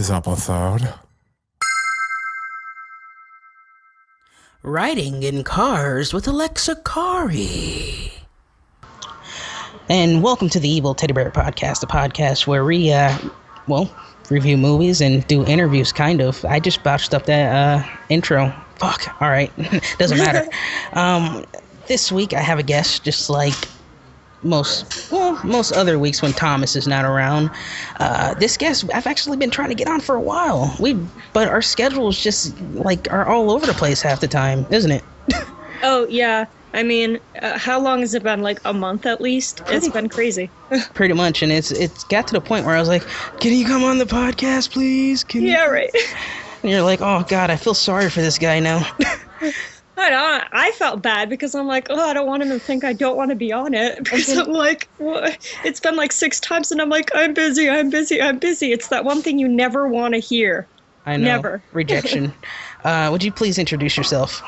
today's episode. Riding in Cars with Alexa Karii. And welcome to the Evil TeddyBear podcast, a podcast where we, review movies and do interviews, kind of. I just botched up that intro. Fuck, alright, doesn't matter. This week I have a guest, just like most other weeks when Thomas is not around. This guest I've actually been trying to get on for a while. But our schedules just are all over the place half the time, isn't it? Oh yeah, I mean, how long has it been? Like a month at least? It's been crazy. Pretty much, and it's got to the point where I was like, can you come on the podcast, please? Yeah, right. And you're like, oh god, I feel sorry for this guy now. I felt bad because I'm like, oh, I don't want him to think I don't want to be on it. Because I'm like, what? It's been like 6 times and I'm like, I'm busy. It's that one thing you never want to hear. I know. Never. Rejection. Would you please introduce yourself?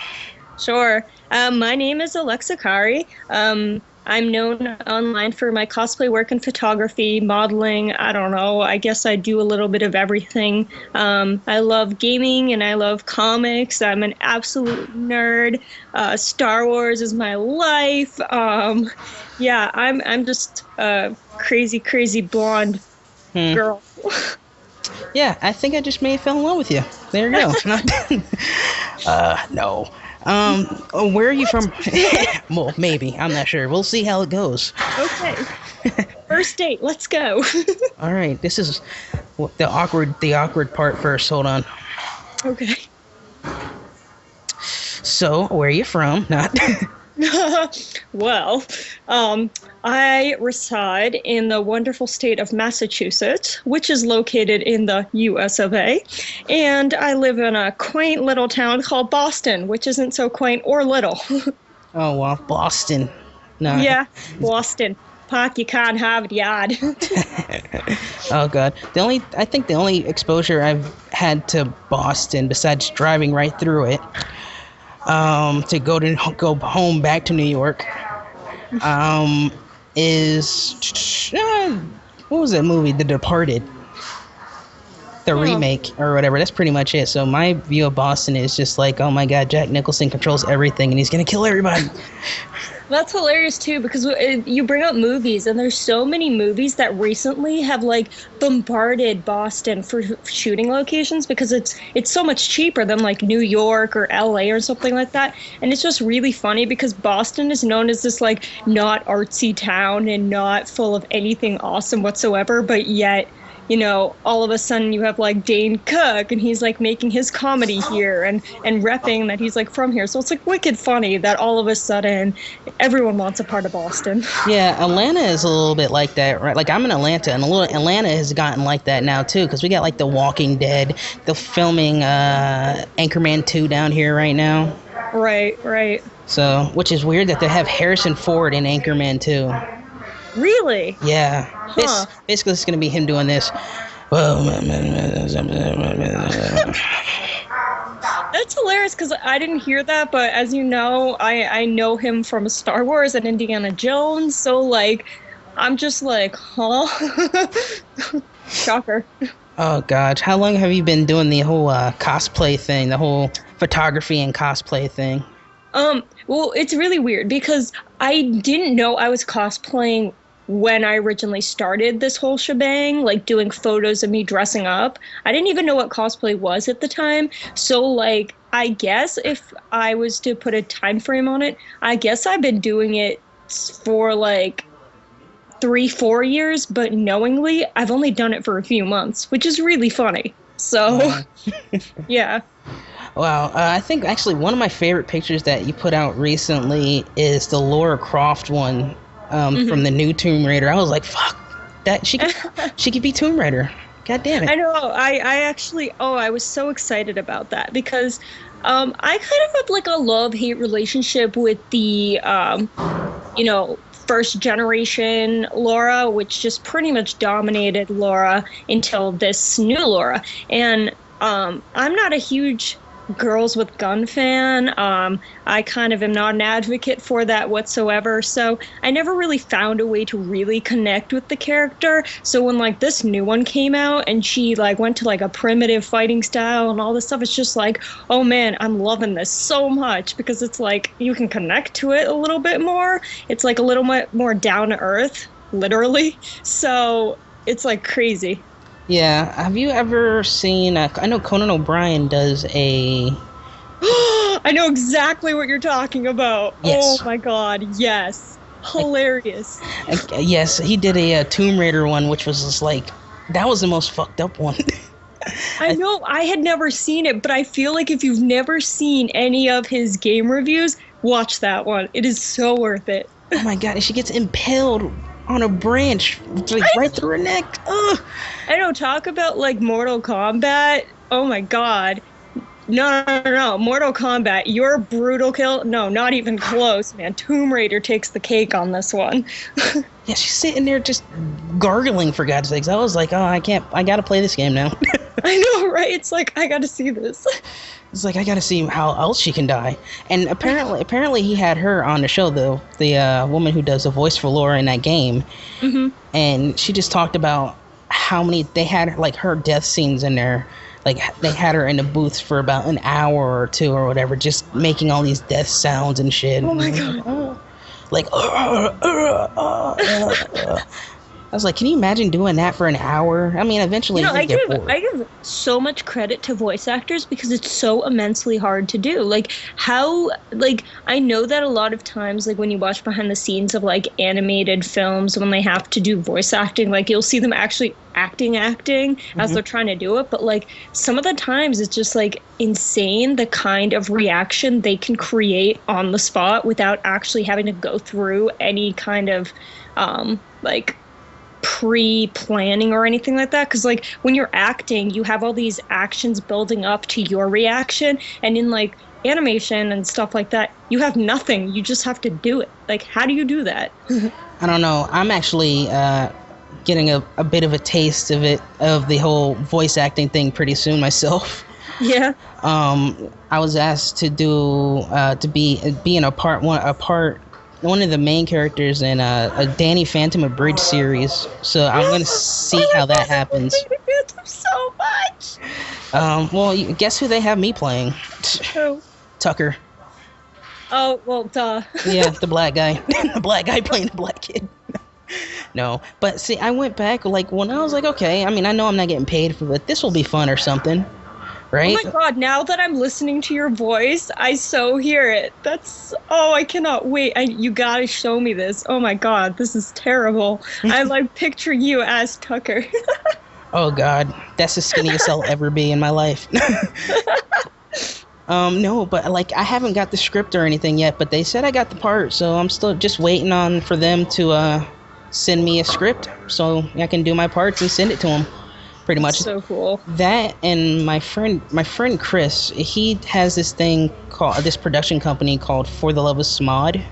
Sure. My name is Alexa Karii. I'm known online for my cosplay work and photography, modeling. I don't know. I guess I do a little bit of everything. I love gaming and I love comics. I'm an absolute nerd. Star Wars is my life. Yeah, I'm just a crazy blonde girl. Yeah, I think I just may have fell in love with you. There you go. No. Where are you from? Well, maybe. I'm not sure. We'll see how it goes. Okay. First date. Let's go. All right. This is the awkward part first. Hold on. Okay. So, where are you from? Not. Well, I reside in the wonderful state of Massachusetts, which is located in the US of A. And I live in a quaint little town called Boston, which isn't so quaint or little. Oh, well, Boston. No. Yeah, Boston. Park you can't have it, yard. Oh, God. I think the only exposure I've had to Boston, besides driving right through it, to go home back to New York, is what was that movie? The Departed, the remake or whatever. That's pretty much it. So my view of Boston is just like, oh my god, Jack Nicholson controls everything and he's gonna kill everybody. That's hilarious too, because you bring up movies, and there's so many movies that recently have bombarded Boston for shooting locations because it's so much cheaper than New York or LA or something like that. And it's just really funny because Boston is known as this not artsy town and not full of anything awesome whatsoever, but yet, all of a sudden you have Dane Cook and he's making his comedy here and repping that he's from here. So it's wicked funny that all of a sudden everyone wants a part of Boston. Yeah, Atlanta is a little bit like that, right? I'm in Atlanta, and Atlanta has gotten like that now too, because we got The Walking Dead, the filming Anchorman 2 down here right now. Right. So, which is weird that they have Harrison Ford in Anchorman 2. Really? Yeah. Huh. Basically, it's going to be him doing this. That's hilarious because I didn't hear that, but as you know, I know him from Star Wars and Indiana Jones, so I'm just huh? Shocker. Oh god, how long have you been doing the whole cosplay thing, the whole photography and cosplay thing? Well, it's really weird because I didn't know I was cosplaying when I originally started this whole shebang, doing photos of me dressing up. I didn't even know what cosplay was at the time. So, I guess if I was to put a time frame on it, I guess I've been doing it for 3-4 years, but knowingly, I've only done it for a few months, which is really funny. So, yeah. Wow, I think actually one of my favorite pictures that you put out recently is the Lara Croft one from the new Tomb Raider. I was like, fuck, that she could be Tomb Raider. God damn it. I know. I actually, I was so excited about that because I kind of have a love-hate relationship with the, first generation Laura, which just pretty much dominated Laura until this new Laura. And I'm not a huge girls with gun fan. I kind of am not an advocate for that whatsoever. So I never really found a way to really connect with the character. So when like this new one came out and she like went to like a primitive fighting style and all this stuff, it's just like, oh man, I'm loving this so much because it's like you can connect to it a little bit more. It's like a little bit more down to earth, literally. So it's like crazy. Yeah. Have you ever seen? I know Conan O'Brien does a. I know exactly what you're talking about. Yes. Oh my god, yes. Hilarious. Yes, he did a Tomb Raider one, which was just like that was the most fucked up one. I know I had never seen it, but I feel like if you've never seen any of his game reviews, watch that one. It is so worth it. Oh my god, and she gets impaled on a branch, like right through her neck. Ugh. I know, talk about like Mortal Kombat. Oh my god. No. Mortal Kombat, your brutal kill. No, not even close, man. Tomb Raider takes the cake on this one. Yeah, she's sitting there just gargling for God's sakes. I was like, oh, I gotta play this game now. I know, right? It's like, I gotta see this. It's like I gotta see how else she can die. And apparently he had her on the show though, the woman who does the voice for Laura in that game. Mm-hmm. And she just talked about how many they had like her death scenes in there. Like they had her in the booth for about an hour or two or whatever, just making all these death sounds and shit. Oh my god. Like, I was like, can you imagine doing that for an hour? I mean, eventually I get bored. give so much credit to voice actors because it's so immensely hard to do. Like I know that a lot of times, like when you watch behind the scenes of like animated films, when they have to do voice acting, like you'll see them actually acting as they're trying to do it. But like some of the times it's just like insane the kind of reaction they can create on the spot without actually having to go through any kind of like pre-planning or anything like that, because like when you're acting you have all these actions building up to your reaction, and in like animation and stuff like that you have nothing, you just have to do it. Like how do you do that? I don't know. I'm actually getting a bit of a taste of the whole voice acting thing pretty soon myself. Yeah. I was asked to do to be in a part one of the main characters in a Danny Phantom Abridged series. So I'm gonna see how that happens. So much. Well, guess who they have me playing? Who? Tucker. Oh well, duh. Yeah, the black guy. The black guy playing the black kid. No, but see, I went back like when I was like, okay, I mean, I know I'm not getting paid for, but this will be fun or something. Right? Oh my god, now that I'm listening to your voice, I so hear it. I cannot wait. You gotta show me this. Oh my god, this is terrible. I like picture you as Tucker. Oh god, that's the skinniest I'll ever be in my life. No, but like I haven't got the script or anything yet, but they said I got the part, so I'm still just waiting for them to send me a script so I can do my parts and send it to them. Pretty much. So cool. That, and my friend Chris, he has this production company called For the Love of Smod.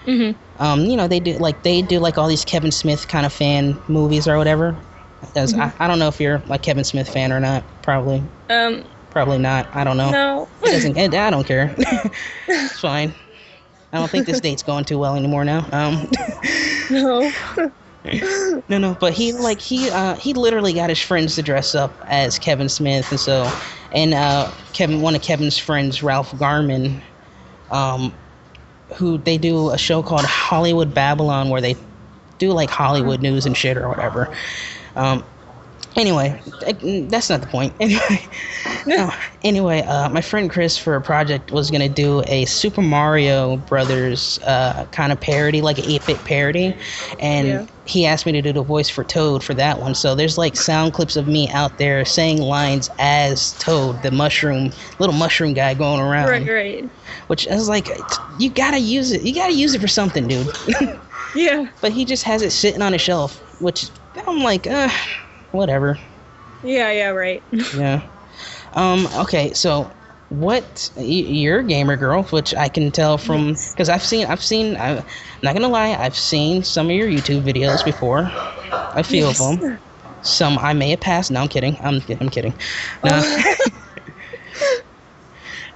Mm-hmm. They do like all these Kevin Smith kind of fan movies or whatever. I don't know if you're like Kevin Smith fan or not. Probably. Probably not. I don't know. No. I don't care. It's fine. I don't think this date's going too well anymore now. No. No, but he literally got his friends to dress up as Kevin Smith, and one of Kevin's friends, Ralph Garman, who they do a show called Hollywood Babylon where they do like Hollywood news and shit or whatever. Anyway, that's not the point. Anyway, my friend Chris for a project was gonna do a Super Mario Brothers kind of parody, like an 8-bit parody, and he asked me to do the voice for Toad for that one. So there's like sound clips of me out there saying lines as Toad, the little mushroom guy going around. Right. Which I was like, you gotta use it. You gotta use it for something, dude. Yeah. But he just has it sitting on a shelf, which I'm like, whatever. Yeah, right. Yeah. Okay, so you're a gamer girl, which I can tell from, because I'm not gonna lie, I've seen some of your YouTube videos before. A few of them. Some I may have passed. No, I'm kidding. I'm kidding. No.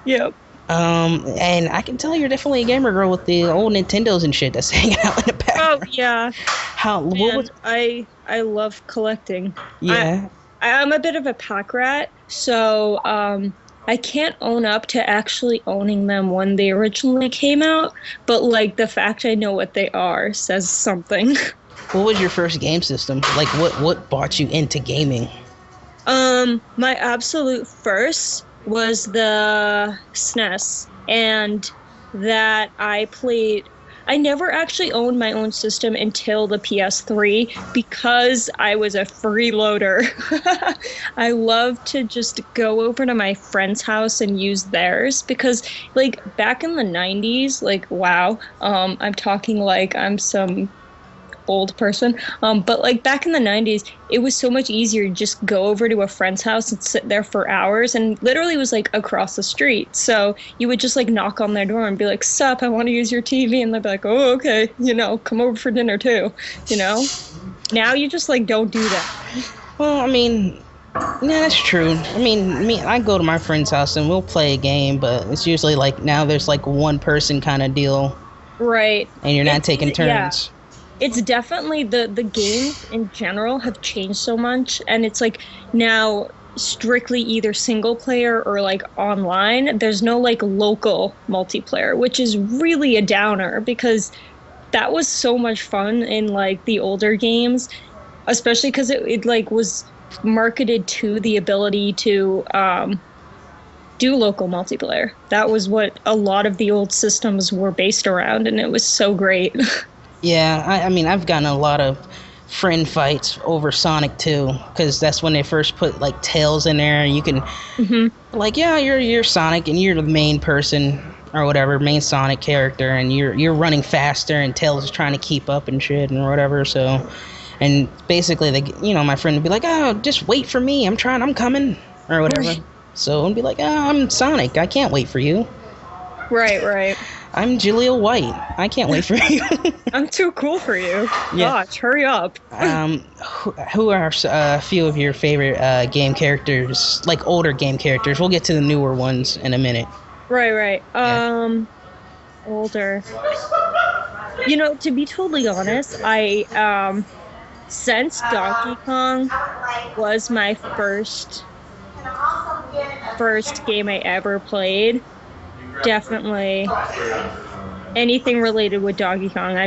Yep. And I can tell you're definitely a gamer girl with the old Nintendos and shit that's hanging out in the Oh background. yeah, What man. was? I love collecting. I Yeah. I'm a bit of a pack rat, so I can't own up to actually owning them when they originally came out, but like the fact I know what they are says something. What was your first game system? Like, what brought you into gaming? My absolute first was the SNES, and that I played. I never actually owned my own system until the PS3 because I was a freeloader. I love to just go over to my friend's house and use theirs because like back in the 90s, like wow, I'm talking like I'm some old person. But like back in the 90s, it was so much easier to just go over to a friend's house and sit there for hours and literally was like across the street. So you would just like knock on their door and be like, "Sup, I want to use your TV." And they'd be like, "Oh, okay, come over for dinner too." You know? Now you just like don't do that. Well, I mean, yeah, that's true. I mean, I go to my friend's house and we'll play a game, but it's usually like now there's like one person kind of deal, Right. and you're not taking Yeah. turns. It's definitely the games in general have changed so much, and it's like now strictly either single player or like online. There's no like local multiplayer, which is really a downer because that was so much fun in like the older games, especially because it like was marketed to the ability to do local multiplayer. That was what a lot of the old systems were based around, and it was so great. Yeah, I mean, I've gotten a lot of friend fights over Sonic 2 because that's when they first put like Tails in there. And you can hmm like, yeah, you're Sonic and you're the main person or whatever, main Sonic character, and you're running faster, and Tails is trying to keep up and shit and whatever. So, and basically, my friend would be like, "Oh, just wait for me. I'm coming," or whatever. So I'd be like, "Oh, I'm Sonic. I can't wait for you. Right, right. I'm Jaleel White. I can't wait for you." I'm too cool for you. Yeah. Gosh, hurry up. Who are a few of your favorite game characters, like older game characters? We'll get to the newer ones in a minute. Right, right. Yeah. Older. To be totally honest, I since Donkey Kong was my first game I ever played, definitely anything related with Donkey Kong.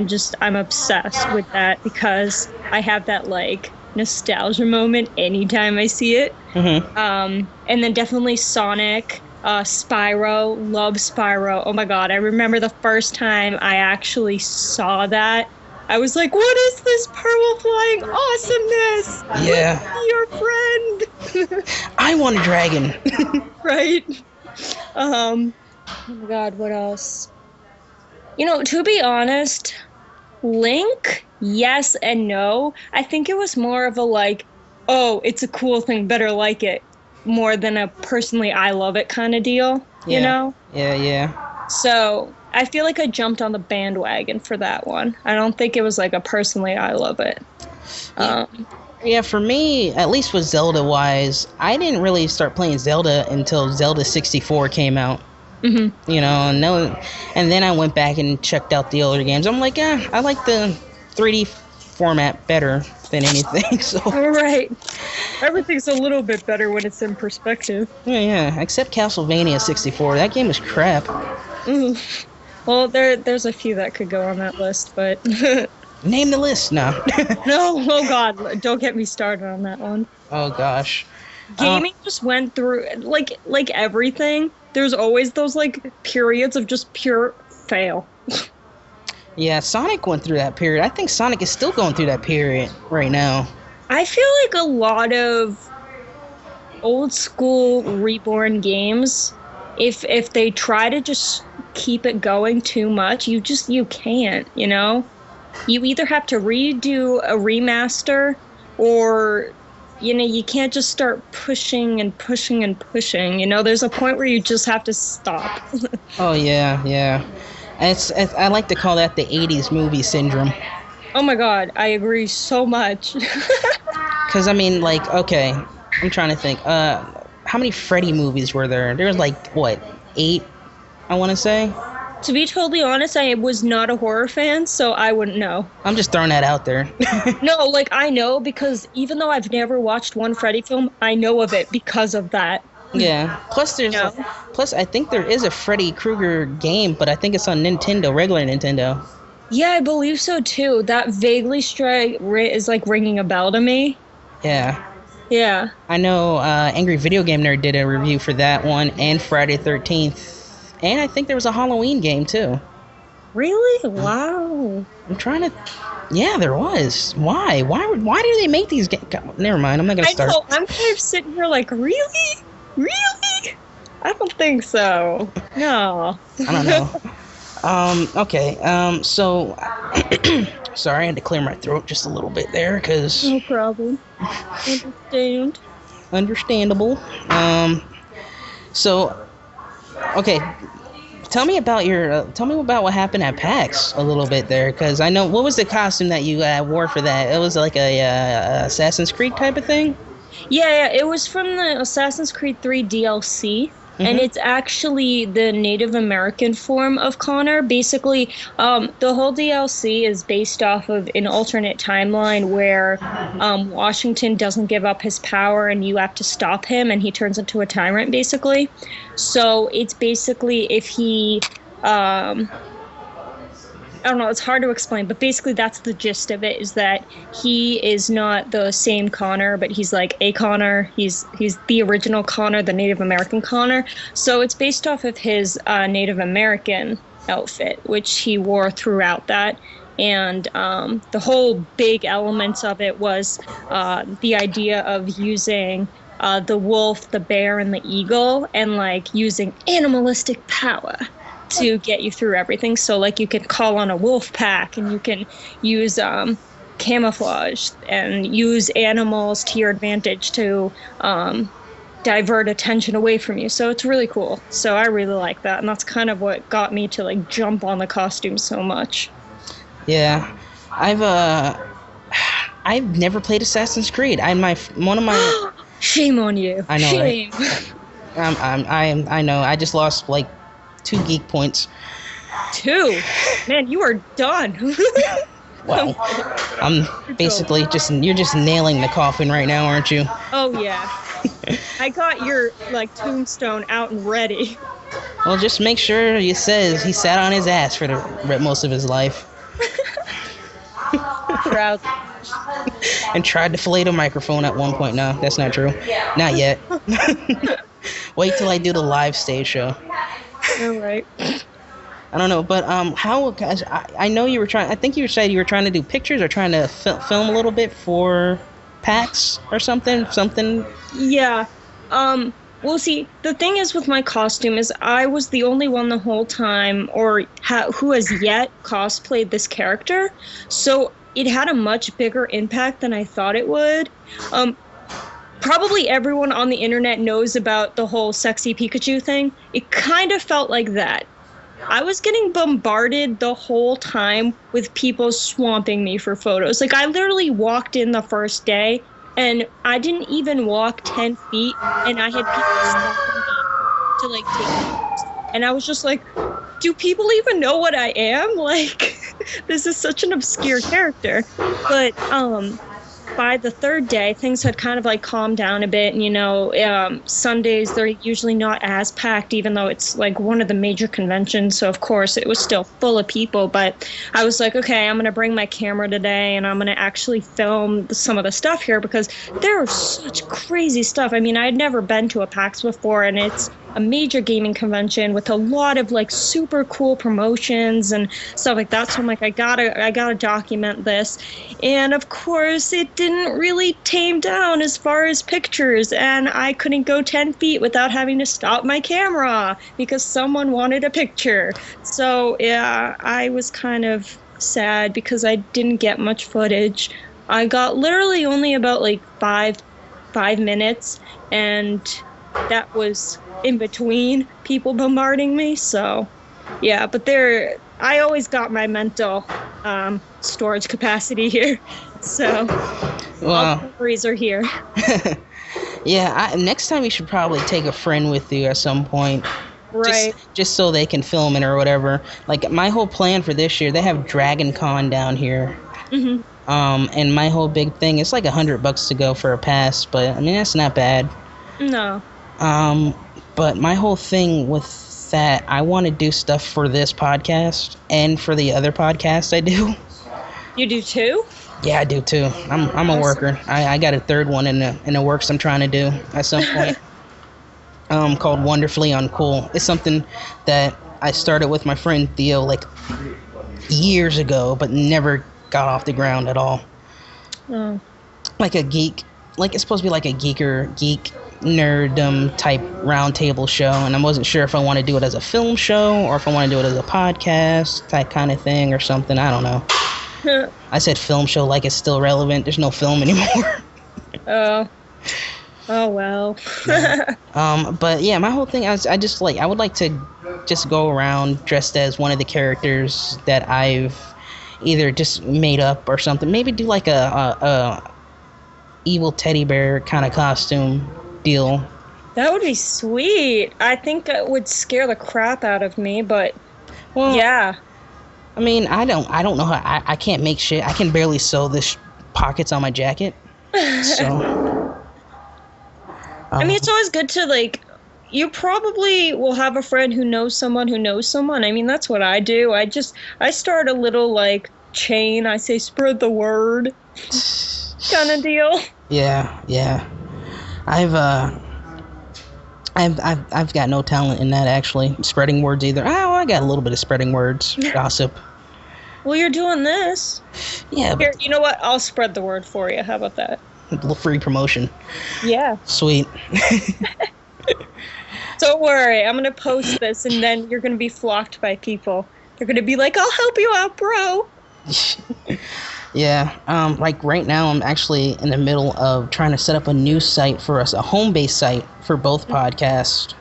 I'm obsessed with that because I have that like nostalgia moment anytime I see it. And then definitely Sonic, Spyro, love Spyro. Oh my God, I remember the first time I actually saw that. I was like, what is this purple flying awesomeness? Yeah. Let me be your friend. I want a dragon. Right? Oh my God, what else? To be honest, Link, yes and no. I think it was more of a like, oh, it's a cool thing, better like it, more than a personally I love it kind of deal, you Yeah. know? Yeah. So I feel like I jumped on the bandwagon for that one. I don't think it was like a personally I love it. Yeah, for me, at least with Zelda wise, I didn't really start playing Zelda until Zelda 64 came out. hmm And then I went back and checked out the older games. I'm like, yeah, I like the 3D format better than anything. So All right. Everything's a little bit better when it's in perspective. yeah, except Castlevania 64. That game is crap. Mm. Well, there's a few that could go on that list, but Name the list now. no, oh God, don't get me started on that one. Oh gosh. Gaming just went through like everything. There's always those like periods of just pure fail. Yeah, Sonic went through that period. I think Sonic is still going through that period right now. I feel like a lot of old school reborn games, if they try to just keep it going too much, you can't, You either have to redo a remaster or you can't just start pushing and pushing and pushing. There's a point where you just have to stop. Oh yeah. I like to call that the 80s movie syndrome. Oh my God, I agree so much. Because, I mean, like, okay, I'm trying to think. How many Freddy movies were there? There was, like, what, 8, I want to say. To be totally honest, I was not a horror fan, so I wouldn't know. I'm just throwing that out there. No, like I know because even though I've never watched one Freddy film, I know of it because of that. Yeah. Yeah. Plus I think there is a Freddy Krueger game, but I think it's on Nintendo, regular Nintendo. Yeah, I believe so too. That vaguely is like ringing a bell to me. Yeah. Yeah. I know Angry Video Game Nerd did a review for that one and Friday 13th. And I think there was a Halloween game too. Really? Wow. I'm trying to. Yeah, there was. Why? Why do they make these games? Never mind. I'm not gonna start. I know. I'm kind of sitting here like, really? Really? I don't think so. No. I don't know. Okay. So, sorry, I had to clear my throat just a little bit there, cause. No problem. Understandable. So, okay. Tell me about what happened at PAX a little bit there, because I know what was the costume that you wore for that? It was like a Assassin's Creed type of thing. Yeah, it was from the Assassin's Creed 3 DLC. And it's actually the Native American form of Connor. Basically, the whole DLC is based off of an alternate timeline where Washington doesn't give up his power and you have to stop him, and he turns into a tyrant, basically. So it's basically if he... I don't know, it's hard to explain, but basically that's the gist of it, is that he is not the same Connor, but he's like a Connor. He's the original Connor, the Native American Connor. So it's based off of his Native American outfit, which he wore throughout that. And the whole big elements of it was the idea of using the wolf, the bear, and the eagle, and like using animalistic power to get you through everything. So like you can call on a wolf pack, and you can use camouflage and use animals to your advantage to divert attention away from you. So it's really cool. So I really like that, and that's kind of what got me to like jump on the costume so much. Yeah, I've never played Assassin's Creed. One of my shame on you. I know. Shame. Right? I know. I just lost like 2 geek points. 2? Man, you are done. Well, I'm basically you're just nailing the coffin right now, aren't you? Oh yeah. I got your like tombstone out and ready. Well, just make sure he says he sat on his ass for most of his life. Proud. And tried to fillet a microphone at one point. No, that's not true. Not yet. Wait till I do the live stage show. All right. I don't know, but how? I know you were trying. I think you said you were trying to do pictures or trying to film a little bit for PAX or something. Yeah. Well, see, the thing is with my costume is I was the only one the whole time, or who has yet cosplayed this character. So it had a much bigger impact than I thought it would. Probably everyone on the internet knows about the whole sexy Pikachu thing. It kind of felt like that. I was getting bombarded the whole time with people swamping me for photos. Like, I literally walked in the first day, and I didn't even walk 10 feet, and I had people stopping me to, like, take photos. And I was just like, do people even know what I am? Like, this is such an obscure character. But, by the third day, things had kind of like calmed down a bit. And, you know, Sundays, they're usually not as packed, even though it's like one of the major conventions. So, of course, it was still full of people. But I was like, okay, I'm going to bring my camera today, and I'm going to actually film some of the stuff here, because there's such crazy stuff. I mean, I had never been to a PAX before, and it's a major gaming convention with a lot of like super cool promotions and stuff like that. So I'm like, I gotta document this. And of course it didn't really tame down as far as pictures, and I couldn't go 10 feet without having to stop my camera because someone wanted a picture. So yeah, I was kind of sad because I didn't get much footage. I got literally only about like five minutes, and that was in between people bombarding me. So yeah, but I always got my mental storage capacity here, so all the memories are here. Yeah, next time you should probably take a friend with you at some point. Right. Just so they can film it or whatever. Like my whole plan for this year, they have Dragon Con down here. Hmm. And my whole big thing, it's like $100 to go for a pass, but I mean that's not bad. No. Um, but my whole thing with that, I want to do stuff for this podcast and for the other podcast I do. You do too? Yeah, I do too. I'm a worker. I got a third one in the works I'm trying to do at some point. Called Wonderfully Uncool. It's something that I started with my friend Theo like years ago, but never got off the ground at all. Oh. Like a geek, like it's supposed to be like a geek nerdum type roundtable show, and I wasn't sure if I want to do it as a film show or if I want to do it as a podcast type kind of thing or something. I don't know. I said film show like it's still relevant. There's no film anymore. Oh. Oh well. But yeah, my whole thing, I would like to just go around dressed as one of the characters that I've either just made up or something. Maybe do like a evil teddy bear kind of costume deal. That would be sweet. I think it would scare the crap out of me, but Well, yeah. I mean, I don't know how I can't make shit. I can barely sew this pockets on my jacket. So I mean, it's always good to, like, you probably will have a friend who knows someone who knows someone. I mean, that's what I do. I start a little, like, chain. I say, spread the word kind of deal. yeah. I've got no talent in that, actually. Spreading words either. Oh, I got a little bit of spreading words. Gossip. Well, you're doing this. Yeah. Here, you know what? I'll spread the word for you. How about that? A little free promotion. Yeah. Sweet. Don't worry. I'm going to post this, and then you're going to be flocked by people. They're going to be like, I'll help you out, bro. Yeah. Like right now, I'm actually in the middle of trying to set up a new site for us, a home-based site for both podcasts.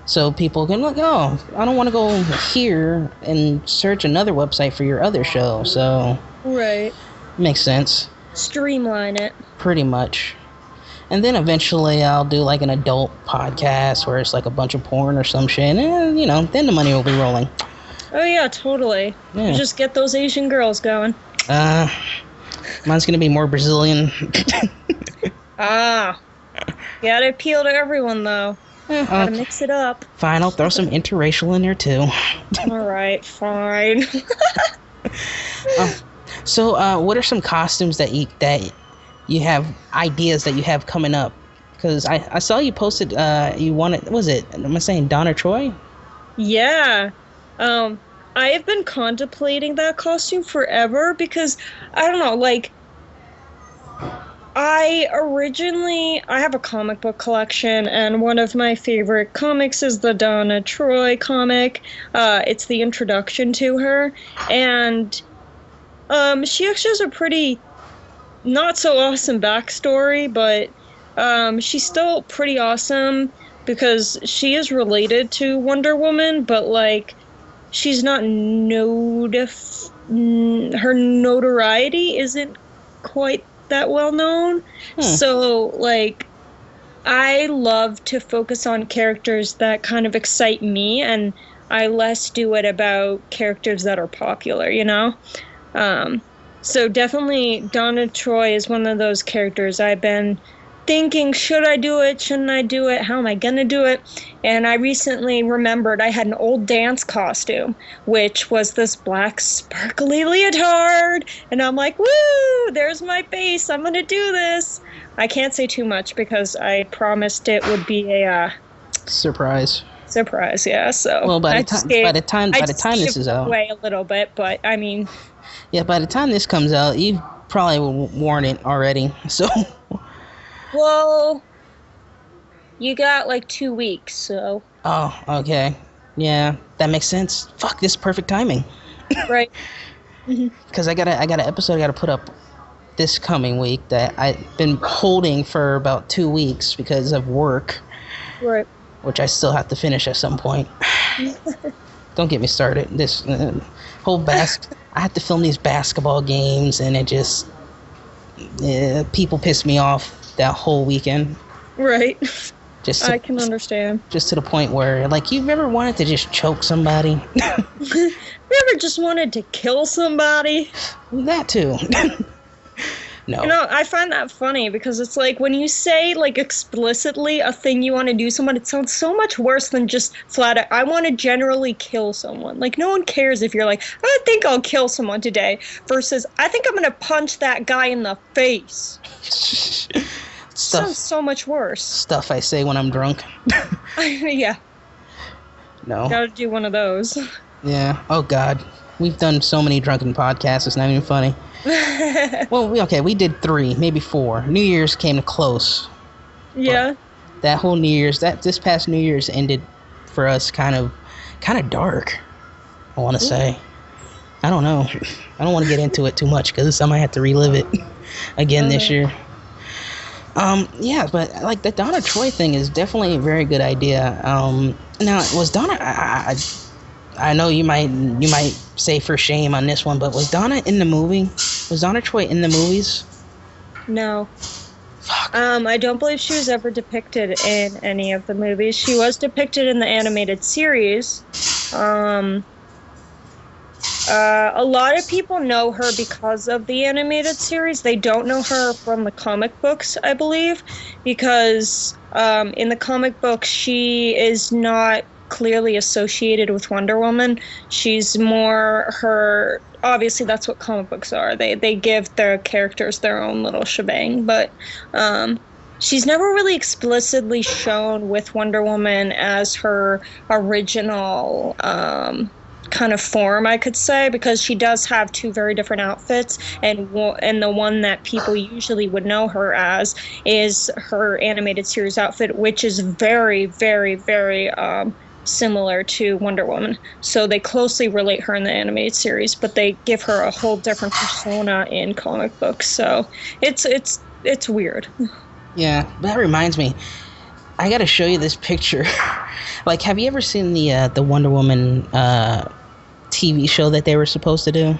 So people can look, oh, I don't want to go here and search another website for your other show. So Right. makes sense. Streamline it. Pretty much. And then eventually I'll do like an adult podcast where it's like a bunch of porn or some shit. And, you know, then the money will be rolling. Oh, yeah, totally. Yeah. You just get those Asian girls going. Mine's going to be more Brazilian. Ah. Gotta appeal to everyone, though. Gotta mix it up. Fine, I'll throw some interracial in there too. All right, fine. So, what are some costumes that you have ideas that you have coming up? Because I saw you posted. You wanted. Was it? Am I saying Donna Troy? Yeah. I have been contemplating that costume forever because, I don't know, like, I have a comic book collection, and one of my favorite comics is the Donna Troy comic. It's the introduction to her, and she actually has a pretty not so awesome backstory, but she's still pretty awesome because she is related to Wonder Woman, but like she's not her notoriety isn't quite that well known. So like I love to focus on characters that kind of excite me, and I less do it about characters that are popular, you know? So definitely Donna Troy is one of those characters I've been thinking, should I do it? Shouldn't I do it? How am I gonna do it? And I recently remembered I had an old dance costume, which was this black sparkly leotard. And I'm like, woo, there's my base. I'm gonna do this. I can't say too much because I promised it would be a surprise, yeah. So well, by the time this is out, away a little bit, but I mean, yeah, by the time this comes out, you've probably worn it already. So, well, you got like 2 weeks, so. Oh, okay, yeah, that makes sense. Fuck, this is perfect timing. Right. Because I got an episode I got to put up this coming week that I've been holding for about 2 weeks because of work. Right. Which I still have to finish at some point. Don't get me started. This whole I have to film these basketball games, and it just people piss me off that whole weekend. Right. I can understand. Just to the point where, like, you've ever wanted to just choke somebody? You ever just wanted to kill somebody? That too. No. You know, I find that funny because it's like when you say like explicitly a thing you want to do someone, it sounds so much worse than just flat out, I want to generally kill someone. Like no one cares if you're like, I think I'll kill someone today versus I think I'm going to punch that guy in the face. Sounds so much worse. Stuff I say when I'm drunk. Yeah. No. Gotta do one of those. Yeah. Oh God. We've done so many drunken podcasts, it's not even funny. Well, we did 3, maybe 4. New Year's came close. Yeah. That whole New Year's, this past New Year's ended for us kind of dark, I want to say. I don't know. I don't want to get into it too much because I might have to relive it again this year. Yeah, but like the Donna Troy thing is definitely a very good idea. Now, was Donna... I know you might say for shame on this one, but was Donna in the movie? Was Donna Troy in the movies? No. Fuck. I don't believe she was ever depicted in any of the movies. She was depicted in the animated series. A lot of people know her because of the animated series. They don't know her from the comic books, I believe, because in the comic books she is not clearly associated with Wonder Woman. She's more her... Obviously, that's what comic books are. They give their characters their own little shebang, but she's never really explicitly shown with Wonder Woman as her original kind of form, I could say, because she does have 2 very different outfits, and the one that people usually would know her as is her animated series outfit, which is very, very, very similar to Wonder Woman. So they closely relate her in the animated series, but they give her a whole different persona in comic books. So it's weird. Yeah, that reminds me. I gotta show you this picture. Like, have you ever seen the Wonder Woman TV show that they were supposed to do?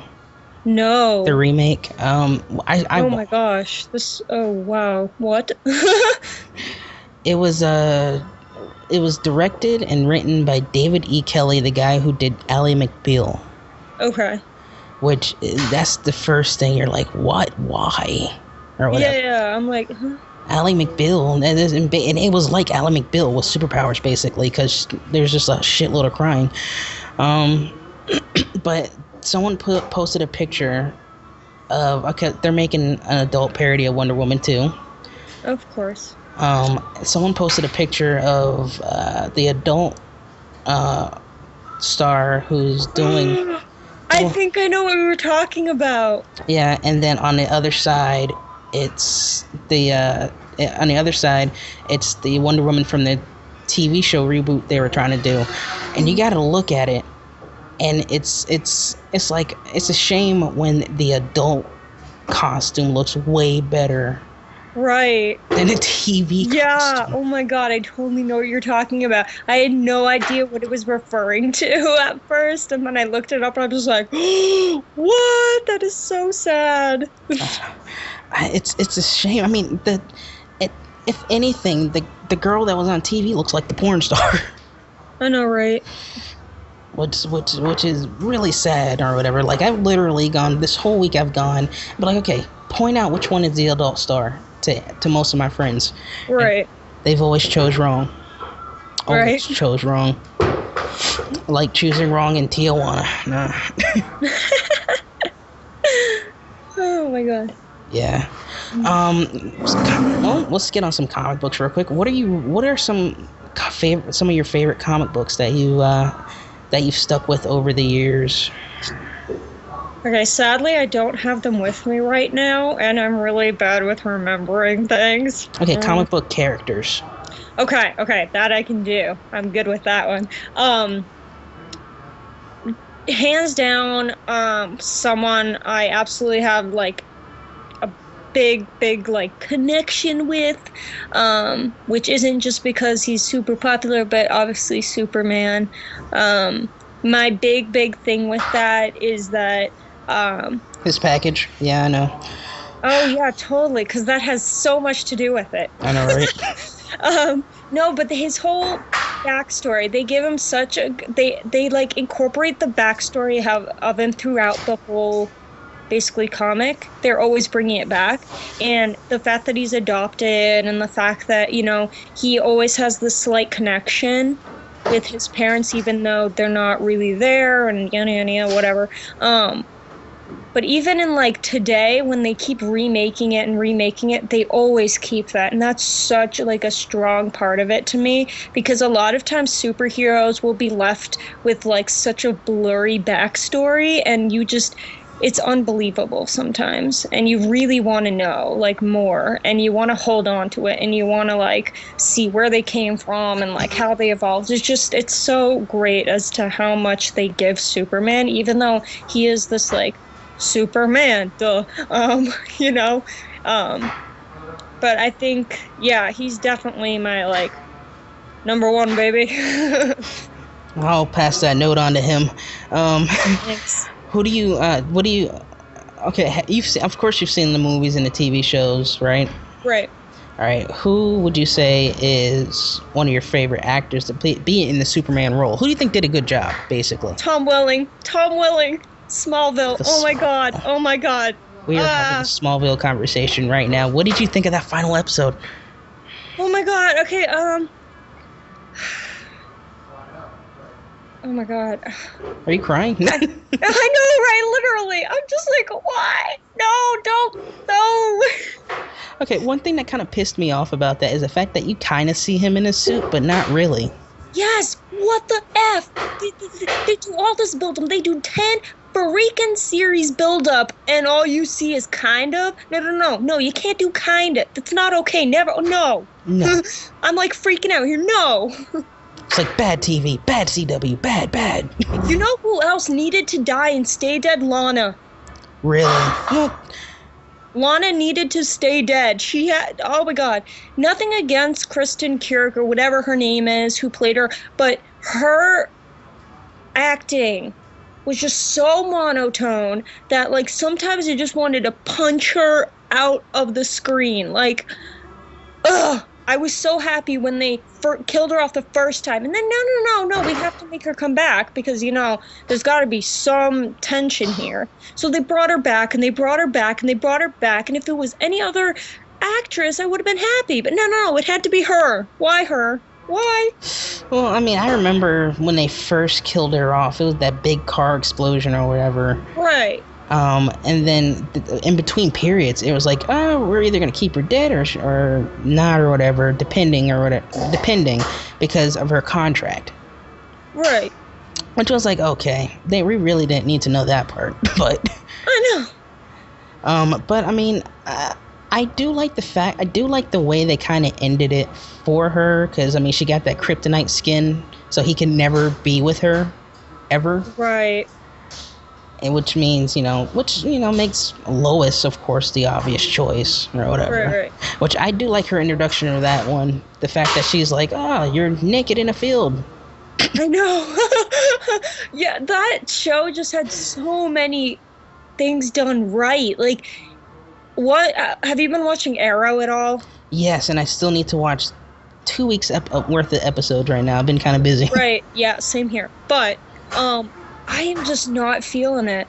No. The remake. Oh my gosh. Oh wow. What? It was directed and written by David E. Kelly, the guy who did Ally McBeal. Okay. Which, that's the first thing you're like, what? Why? Or whatever. Yeah, I'm like, huh? Ally McBeal, and it was like Ally McBeal with superpowers, basically, because there's just a shitload of crying. But someone posted a picture of... Okay, they're making an adult parody of Wonder Woman 2. Of course. Someone posted a picture of the adult star who's doing... I think I know what we were talking about. Yeah, and then on the other side, it's the Wonder Woman from the TV show reboot they were trying to do. And you gotta look at it, and it's like, it's a shame when the adult costume looks way better. Right. Than a TV costume. Yeah, oh my god, I totally know what you're talking about. I had no idea what it was referring to at first, and then I looked it up and I was like, oh, what? That is so sad. It's a shame. I mean, if anything, the girl that was on TV looks like the porn star. I know, right? Which is really sad or whatever. Like, I've literally gone, this whole week I've gone, but like, okay, point out which one is the adult star to most of my friends. Right. And they've always chose wrong. Always right. chose wrong. Like choosing wrong in Tijuana. Nah. Oh my god. Yeah. Well, let's get on some comic books real quick. What are some of your favorite comic books that you've stuck with over the years? Okay, sadly, I don't have them with me right now, and I'm really bad with remembering things. Okay, comic book characters. Okay, that I can do. I'm good with that one. Hands down, someone I absolutely have, like, a big, like, connection with, which isn't just because he's super popular, but obviously Superman. My big thing with that is that his package. Yeah, I know. Oh yeah, totally, because that has so much to do with it. I know, right? No, but his whole backstory, they give him such a they like incorporate the backstory of him throughout the whole basically comic. They're always bringing it back, and the fact that he's adopted and the fact that, he always has this slight connection with his parents even though they're not really there and yada yada yada, whatever. But even in like today, when they keep remaking it, they always keep that. And that's such like a strong part of it to me, because a lot of times superheroes will be left with like such a blurry backstory, and it's unbelievable sometimes. And you really want to know like more, and you want to hold on to it, and you want to like see where they came from and like how they evolved. It's so great as to how much they give Superman, even though he is this like Superman, duh. But I think, yeah, he's definitely my like number one, baby. I'll pass that note on to him. Thanks. What do you, okay, of course you've seen the movies and the TV shows, right? Right. All right, who would you say is one of your favorite actors to be in the Superman role? Who do you think did a good job, basically? Tom Welling. Smallville. Oh my god. We are having a Smallville conversation right now. What did you think of that final episode? Oh my god. Okay, oh my god. Are you crying? I know, right? Literally. I'm just like, why? No. Okay, one thing that kind of pissed me off about that is the fact that you kind of see him in a suit, but not really. Yes, what the F? They do all this build-up. They do 10 freaking series build-up, and all you see is kind of? No, you can't do kind of. That's not okay. Never, no. I'm like freaking out here. No. It's like bad TV, bad CW, bad. You know who else needed to die and stay dead? Lana. Really? Well, Lana needed to stay dead. She had, oh my god, nothing against Kristen Kirk or whatever her name is who played her, but her acting was just so monotone that like sometimes I just wanted to punch her out of the screen. Like, ugh. I was so happy when they killed her off the first time. And then, no, we have to make her come back because, there's got to be some tension here. So they brought her back, and they brought her back, and they brought her back. And if it was any other actress, I would have been happy. But no, it had to be her. Why her? Why? Well, I mean, I remember when they first killed her off. It was that big car explosion or whatever. Right. And then in between periods, it was like, oh, we're either going to keep her dead or not or whatever, depending because of her contract. Right. Which was like, okay, we really didn't need to know that part, but I know. But I mean, I do like the way they kind of ended it for her, because I mean, she got that kryptonite skin, so he can never be with her, ever. Right. And which means, makes Lois, of course, the obvious choice or whatever. Right. Which I do like her introduction of that one. The fact that she's like, oh, you're naked in a field. I know. Yeah, that show just had so many things done right. Like, what? Have you been watching Arrow at all? Yes, and I still need to watch 2 weeks worth of episodes right now. I've been kind of busy. Right, yeah, same here. But, I am just not feeling it.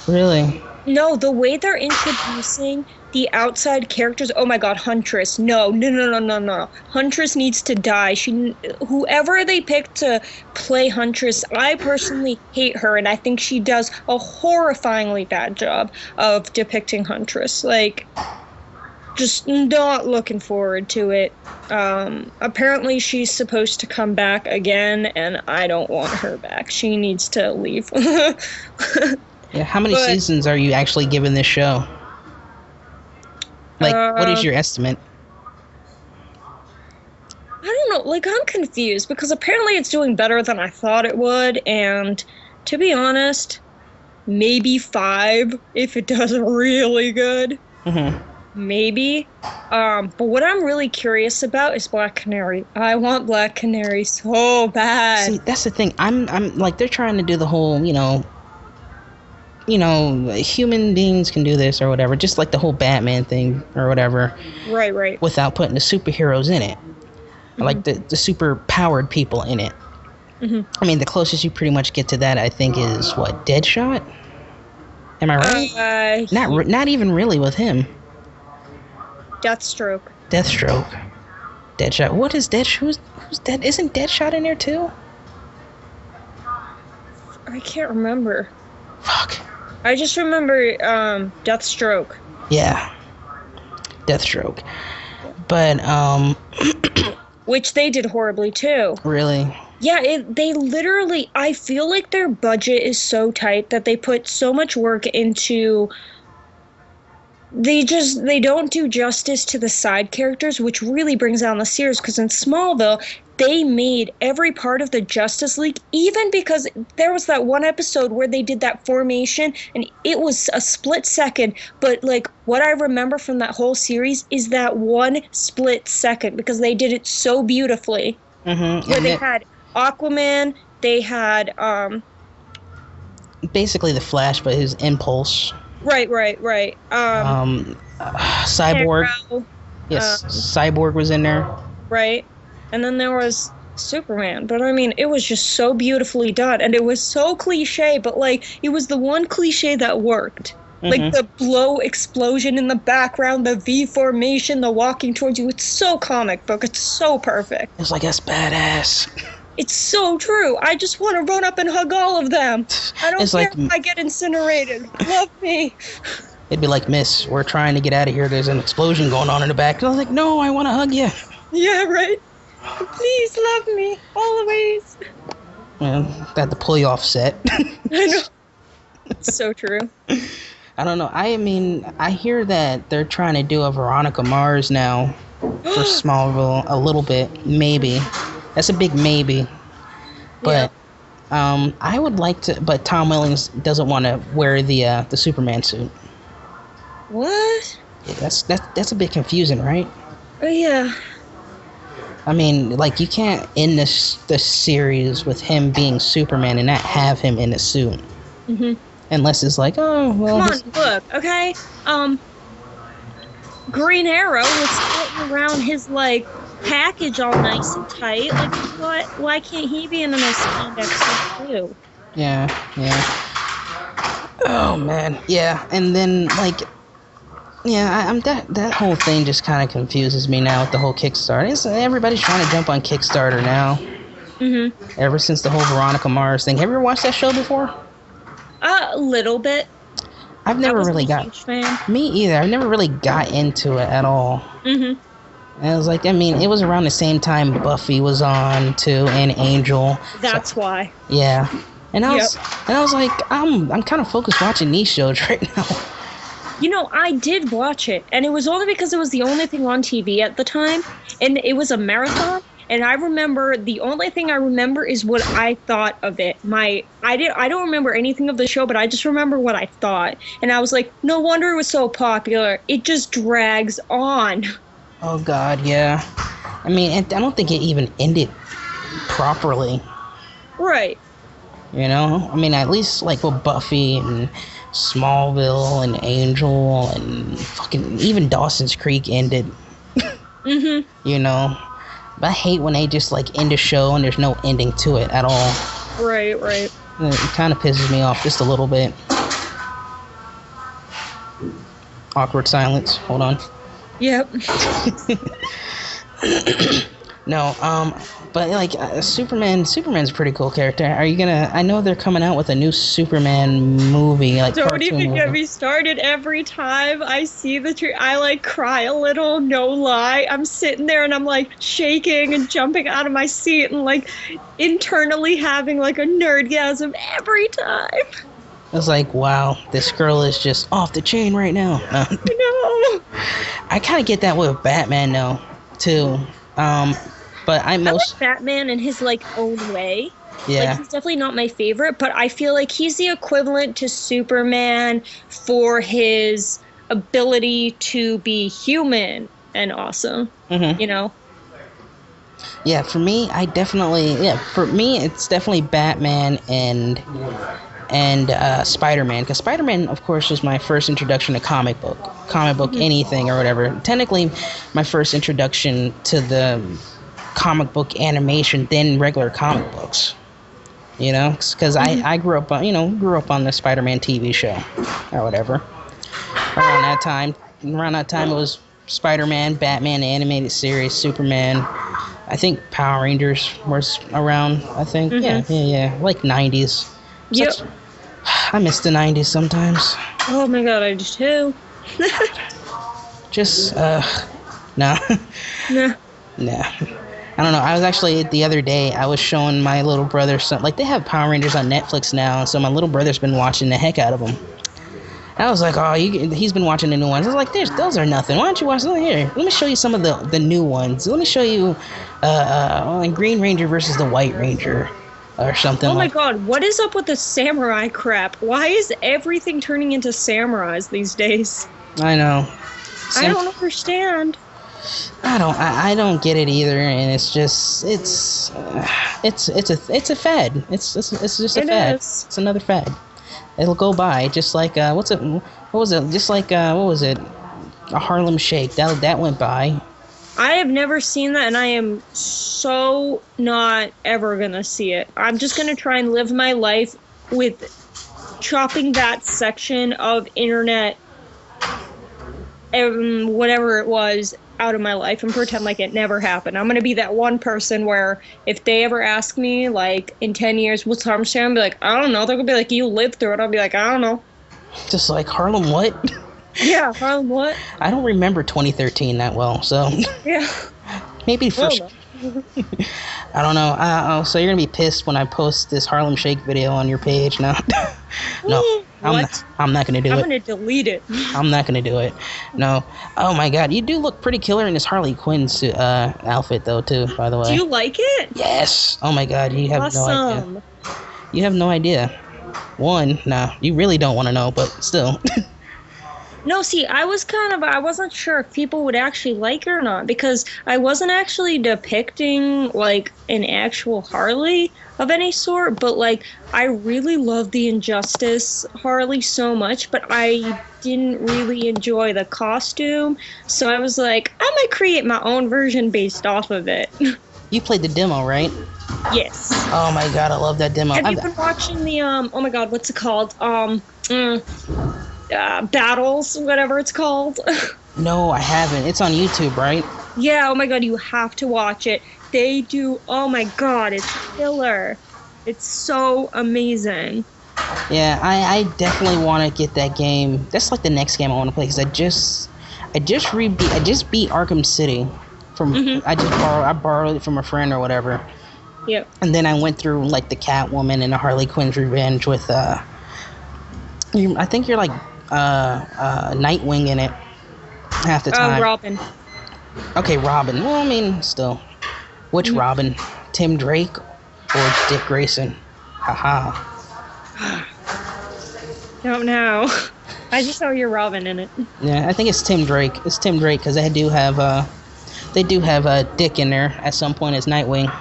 Really? No, the way they're introducing the outside characters. Oh my god, Huntress. No. Huntress needs to die. Whoever they picked to play Huntress, I personally hate her, and I think she does a horrifyingly bad job of depicting Huntress. Like, just not looking forward to it. Apparently she's supposed to come back again, and I don't want her back. She needs to leave. Yeah, how many seasons are you actually giving this show? Like, what is your estimate? I don't know. Like, I'm confused, because apparently it's doing better than I thought it would, and to be honest, maybe 5 if it does really good. Mm-hmm. Maybe. But what I'm really curious about is Black Canary. I want Black Canary so bad. See, that's the thing. I'm like, they're trying to do the whole, human beings can do this or whatever, just like the whole Batman thing or whatever. Right. Without putting the superheroes in it. I like the super powered people in it. I mean, the closest you pretty much get to that, I think, is what, Deadshot? Am I right? Not even really with him. Deathstroke. Deadshot. What is Deadshot? Who's Dead? Isn't Deadshot in there too? I can't remember. Fuck. I just remember Deathstroke. Yeah. Deathstroke. But which they did horribly too. Really? Yeah, they literally, I feel like their budget is so tight that they put so much work into, they don't do justice to the side characters, which really brings down the series, because in Smallville, they made every part of the Justice League, even because there was that one episode where they did that formation, and it was a split second, but like what I remember from that whole series is that one split second, because they did it so beautifully. Where they had Aquaman, they had basically the Flash, but his Impulse. Right. Cyborg. Yes, Cyborg was in there. Right. And then there was Superman. But I mean, it was just so beautifully done. And it was so cliche, but like, it was the one cliche that worked. Like the blow explosion in the background, the V formation, the walking towards you. It's so comic book. It's so perfect. It's like, that's badass. It's so true. I just want to run up and hug all of them. I don't care if I get incinerated. Love me. It'd be like, miss, we're trying to get out of here. There's an explosion going on in the back. And I was like, no, I want to hug you. Yeah, right? Please love me. Always. Yeah, that the pulley off set. I know. It's so true. I don't know. I mean, I hear that they're trying to do a Veronica Mars now for Smallville a little bit. Maybe. That's a big maybe. But I would like to, but Tom Welling doesn't want to wear the Superman suit. What? Yeah, that's a bit confusing, right? Oh, yeah. I mean, like, you can't end this series with him being Superman and not have him in a suit. Unless it's like, oh, well... Come on, look, okay? Green Arrow was floating around his, like, package all nice and tight. Like, what? Why can't he be in a nice spandex suit, too? Yeah. Oh, man. Yeah, and then, like... Yeah, that whole thing just kind of confuses me now with the whole Kickstarter. Everybody's trying to jump on Kickstarter now. Ever since the whole Veronica Mars thing. Have you ever watched that show before? A little bit. I've never really got... Huge fan. Me either. I've never really got into it at all. And it was like, I mean, it was around the same time Buffy was on too, and Angel. That's why. Yeah. And I was like, I'm kind of focused watching these shows right now. You know, I did watch it, and it was only because it was the only thing on TV at the time, and it was a marathon. And I remember, the only thing I remember is what I thought of it. I don't remember anything of the show, but I just remember what I thought. And I was like, no wonder it was so popular. It just drags on. Oh God, yeah. I mean, I don't think it even ended properly. Right. You know? I mean, at least like with Buffy and Smallville and Angel and fucking even Dawson's Creek ended. You know? But I hate when they just like end a show and there's no ending to it at all. Right. It kind of pisses me off just a little bit. Awkward silence. Hold on. Yep. No, but like Superman's a pretty cool character. Are you gonna? I know they're coming out with a new Superman movie. Like, don't even get me started. Every time I see the tree, I like cry a little. No lie, I'm sitting there and I'm like shaking and jumping out of my seat and like internally having like a nerdgasm every time. It's like, wow, this girl is just off the chain right now. I know. I kind of get that with Batman though, too. But I like Batman in his like own way. Yeah. Like, he's definitely not my favorite, but I feel like he's the equivalent to Superman for his ability to be human and awesome. You know? Yeah, for me, it's definitely Batman and Spider-Man, because Spider-Man, of course, was my first introduction to comic book anything or whatever. Technically, my first introduction to the comic book animation than regular comic books. You know, because I grew up on the Spider-Man TV show or whatever. Around that time it was Spider-Man, Batman animated series, Superman. I think Power Rangers was around. I think yeah, like 90s. Yep. I miss the 90s sometimes. Oh my god, I do too. Just no. Nah. Nah. I don't know. I was actually the other day. I was showing my little brother some. Like they have Power Rangers on Netflix now, so my little brother's been watching the heck out of them. I was like, oh, he's been watching the new ones. I was like, those are nothing. Why don't you watch them here? Let me show you some of the new ones. Let me show you Green Ranger versus the White Ranger or something. Oh my god, what is up with the samurai crap? Why is everything turning into samurais these days? I know. I don't understand. I don't get it either, and it's just it's a fad. It's just a fad. It's another fad. It'll go by just like what was it? Just like what was it? A Harlem Shake. That went by. I have never seen that, and I am so not ever gonna see it. I'm just gonna try and live my life with chopping that section of internet, whatever it was, out of my life and pretend like it never happened. I'm gonna be that one person where if they ever ask me, like, in 10 years, what's Harlem Shake? I'm gonna be like, I don't know. They're gonna be like, you lived through it. I'll be like, I don't know. Just like Harlem what? Yeah, Harlem what? I don't remember 2013 that well, so. Yeah. Maybe first. I don't know. So you're gonna be pissed when I post this Harlem Shake video on your page now? No, I'm not gonna do it. I'm gonna delete it. I'm not gonna do it. No. Oh my god, you do look pretty killer in this Harley Quinn outfit though too. By the way. Do you like it? Yes. Oh my god, you have no idea. You have no idea. No, you really don't want to know, but still. No, see, I wasn't sure if people would actually like it or not, because I wasn't actually depicting, like, an actual Harley of any sort, but, like, I really love the Injustice Harley so much, but I didn't really enjoy the costume, so I was like, I might create my own version based off of it. You played the demo, right? Yes. Oh my god, I love that demo. Have you been watching the, oh my god, what's it called? Battles, whatever it's called. No, I haven't. It's on YouTube, right? Yeah, oh my god, you have to watch it. They do, oh my god, it's killer. It's so amazing. Yeah, I definitely want to get that game. That's like the next game I want to play, because I just beat Arkham City from I borrowed it from a friend or whatever. Yep. And then I went through like the Catwoman and the Harley Quinn's Revenge with I think you're like Nightwing in it half the time. Robin. Okay, Robin. Well, I mean, still. Which Robin? Tim Drake or Dick Grayson? Haha. Don't know. I just saw your Robin in it. Yeah, I think it's Tim Drake. It's Tim Drake because they do have Dick in there at some point as Nightwing.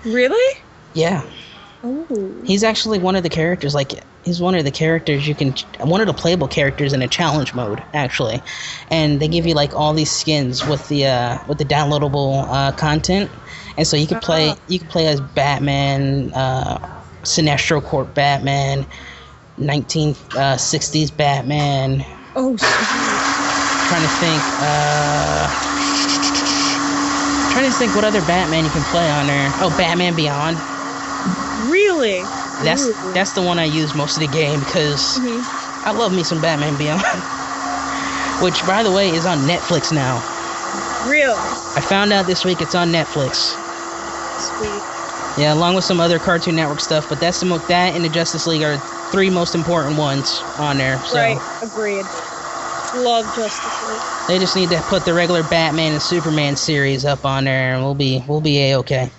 Really? Yeah. Oh. He's actually one of the characters. Like, he's one of the characters one of the playable characters in a challenge mode, actually. And they give you like all these skins with the downloadable content, and so you could play as Batman, Sinestro Corp Batman, 1960s Batman. Oh. Trying to think what other Batman you can play on there. Oh, Batman Beyond. Really? That's the one I use most of the game because I love me some Batman Beyond. Which, by the way, is on Netflix now. Really? I found out this week it's on Netflix. Sweet. Yeah, along with some other Cartoon Network stuff, but that and the Justice League are three most important ones on there. So. Right, agreed. Love Justice League. They just need to put the regular Batman and Superman series up on there, and we'll be a-okay.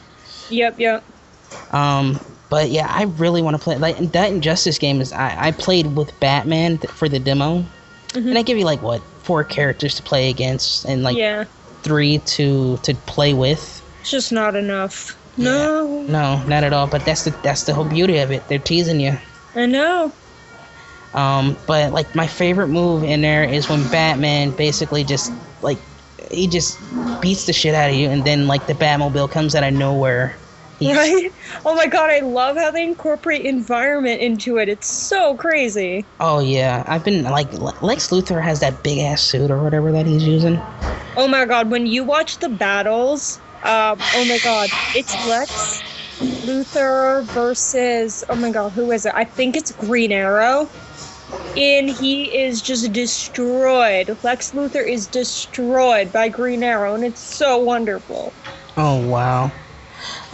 Yep. But yeah, I really want to play like that Injustice game. I played with Batman for the demo, and I give you like 4 characters to play against, and like 3 to play with. It's just not enough. Yeah. No, not at all. But that's the whole beauty of it. They're teasing you. I know. But like my favorite move in there is when Batman basically just like he just beats the shit out of you, and then like the Batmobile comes out of nowhere. Right? Oh my god, I love how they incorporate environment into it. It's so crazy. Oh yeah, I've been like Lex Luthor has that big ass suit or whatever that he's using. Oh my god, when you watch the battles, oh my god, it's Lex Luthor versus, oh my god, who is it? I think it's Green Arrow. And he is just destroyed. Lex Luthor is destroyed by Green Arrow, and it's so wonderful. Oh wow.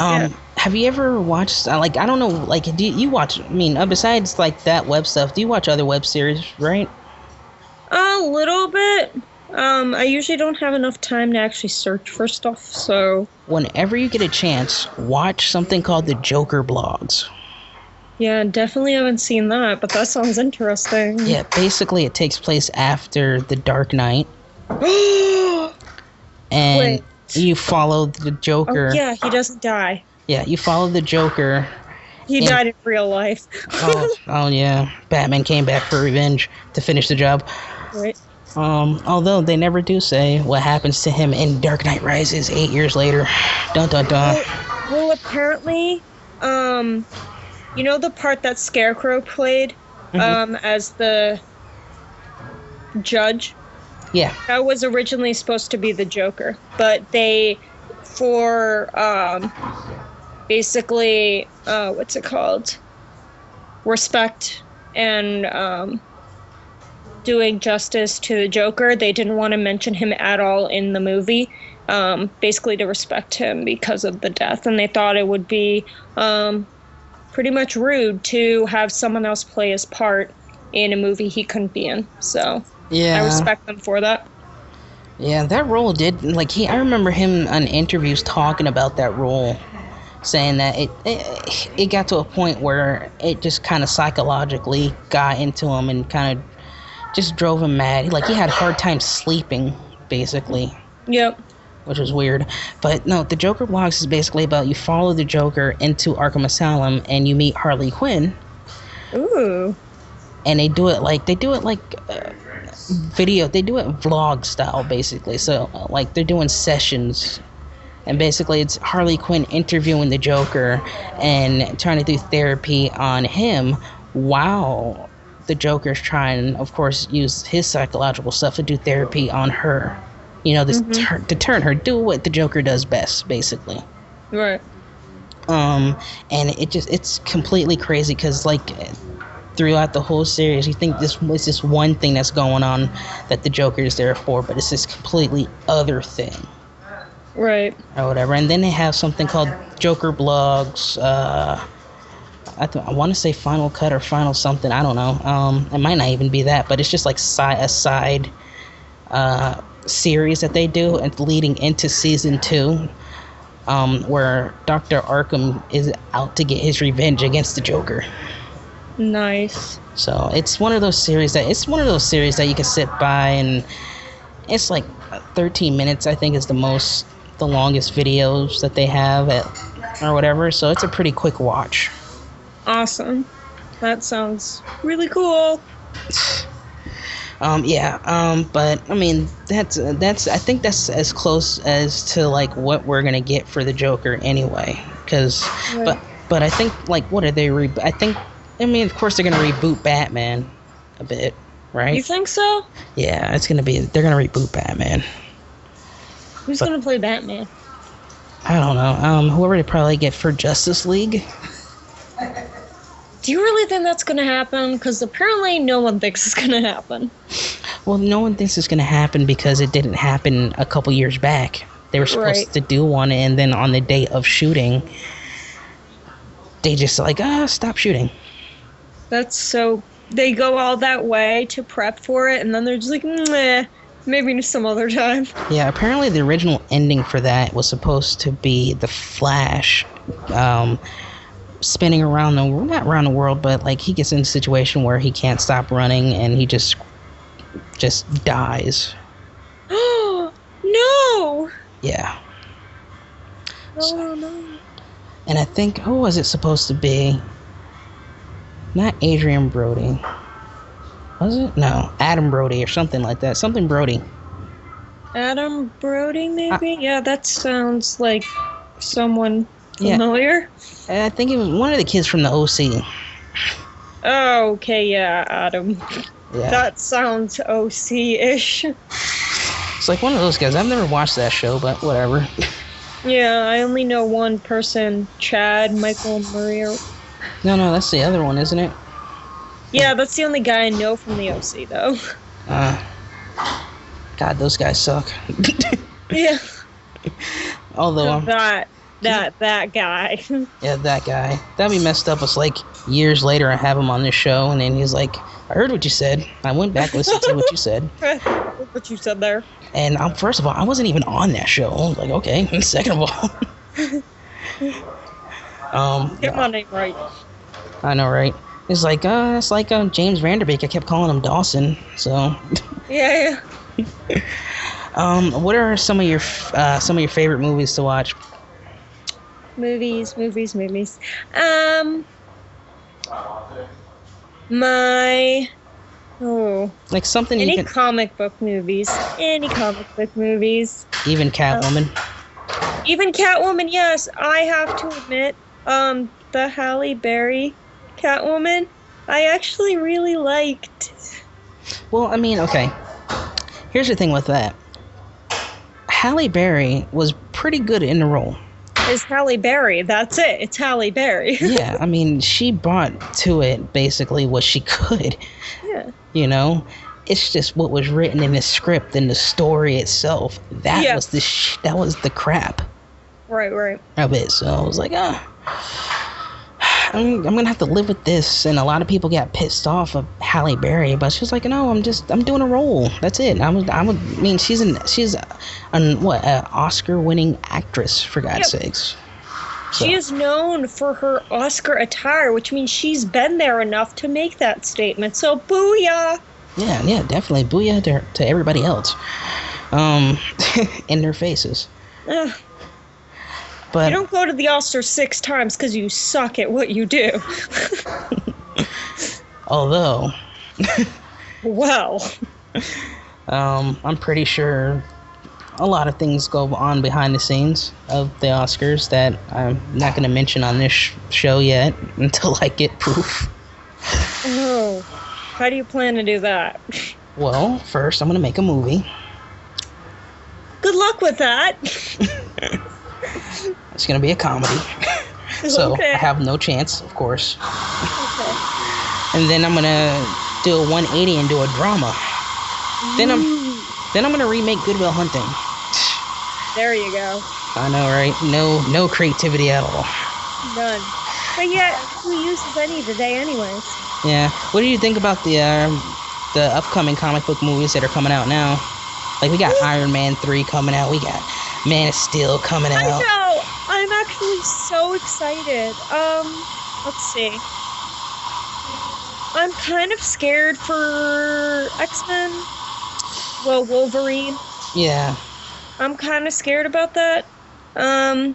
Yeah. Have you ever watched like I don't know like do you watch? I mean, besides like that web stuff, do you watch other web series? Right? A little bit. I usually don't have enough time to actually search for stuff, so. Whenever you get a chance, watch something called the Joker blogs. Yeah, definitely haven't seen that, but that sounds interesting. Yeah, basically it takes place after the Dark Knight. And Wait. you follow the Joker. Oh, yeah, he doesn't die. Yeah, you follow the Joker. He died in real life. oh yeah. Batman came back for revenge to finish the job. Right. Although they never do say what happens to him in Dark Knight Rises 8 years later. Dun dun dun. Well, apparently, you know the part that Scarecrow played, as the judge? Yeah. That was originally supposed to be the Joker, but they, for, basically, what's it called? Respect and, doing justice to the Joker, they didn't want to mention him at all in the movie, basically to respect him because of the death, and they thought it would be, pretty much rude to have someone else play his part in a movie he couldn't be in, so yeah. I respect them for that. Yeah, that role did, like, I remember him on interviews talking about that role, saying that it got to a point where it just kind of psychologically got into him and kind of just drove him mad. Like, he had a hard time sleeping, basically. Yep. Which was weird. But no, the Joker blogs is basically about you follow the Joker into Arkham Asylum and you meet Harley Quinn. Ooh. And they do it like video. They do it vlog style, basically. So like they're doing sessions, and basically it's Harley Quinn interviewing the Joker and trying to do therapy on him while the Joker's trying, of course, use his psychological stuff to do therapy on her. You know, this to turn her, do what the Joker does best, basically. Right. And it's completely crazy because, like, throughout the whole series, you think this was this one thing that's going on that the Joker is there for, but it's this completely other thing. Right. Or whatever. And then they have something called Joker Blogs. I want to say Final Cut or Final something. I don't know. It might not even be that, but it's just like a side series that they do, and leading into season 2, where Dr. Arkham is out to get his revenge against the Joker. Nice. So it's one of those series that you can sit by, and it's like 13 minutes. I think is the longest videos that they have or whatever. So it's a pretty quick watch. Awesome. That sounds really cool. But I mean, that's I think that's as close as to like what we're gonna get for the Joker anyway. Because, right. but I think like what are they? I mean, of course they're gonna reboot Batman a bit, right? You think so? Yeah, they're gonna reboot Batman. Who's gonna play Batman? I don't know. Whoever they probably get for Justice League. Do you really think that's gonna happen? Because apparently no one thinks it's gonna happen. Well, no one thinks it's gonna happen because it didn't happen a couple years back. They were supposed to do one, and then on the day of shooting, they just like, stop shooting. That's so... They go all that way to prep for it, and then they're just like, meh, maybe some other time. Yeah, apparently the original ending for that was supposed to be the Flash, spinning around not around the world, but like he gets in a situation where he can't stop running and he just dies. Oh no! Yeah. No. And I think, who was it supposed to be? Not Adrian Brody. Was it? No, Adam Brody or something like that. Something Brody. Adam Brody, maybe? Yeah, that sounds like someone familiar. Yeah, I think it was one of the kids from the OC. Oh, okay, yeah, Adam. Yeah. That sounds OC-ish. It's like one of those guys. I've never watched that show, but whatever. Yeah, I only know one person, Chad Michael Murray. No, that's the other one, isn't it? Yeah, that's the only guy I know from the OC, though. God, those guys suck. Yeah. Although that guy. Yeah, that guy. That'd be messed up. It's like years later I have him on this show, and then he's like, I heard what you said. I went back and listened to what you said. What you said there. And first of all, I wasn't even on that show. I was like, okay. Second of all. Get my name right. I know, right? It's like James Vanderbeek. I kept calling him Dawson, so. Yeah. What are some of your favorite movies to watch? Movies. Like something any comic book movies. Even Catwoman. Even Catwoman, yes. I have to admit, the Halle Berry Catwoman, I actually really liked. Well, I mean, okay. Here's the thing with that. Halle Berry was pretty good in the role. It's Halle Berry. That's it. It's Halle Berry. Yeah, I mean, she brought to it basically what she could. Yeah. You know, it's just what was written in the script and the story itself. That was the crap. Right. Of it. So I was like, I'm gonna have to live with this. And a lot of people got pissed off of Halle Berry, but she was like, no, I'm doing a role. That's it. I mean, she's an Oscar-winning actress, for God's sakes. So. She is known for her Oscar attire, which means she's been there enough to make that statement. So booyah! Yeah, definitely booyah to everybody else, in their faces. But you don't go to the Oscars 6 times because you suck at what you do. Although, well, I'm pretty sure a lot of things go on behind the scenes of the Oscars that I'm not going to mention on this show yet until I get proof. Oh, how do you plan to do that? Well, first I'm going to make a movie. Good luck with that. It's going to be a comedy. So I have no chance, of course. Okay. And then I'm going to do a 180 and do a drama. Then I'm going to remake Good Will Hunting. There you go. I know, right? No creativity at all. None. But yet, who uses any today anyways? Yeah. What do you think about the upcoming comic book movies that are coming out now? Like, we got Iron Man 3 coming out. We got Man of Steel coming out. I know. I'm actually so excited. Let's see. I'm kind of scared for X-Men. Well, Wolverine. Yeah. I'm kind of scared about that. I'm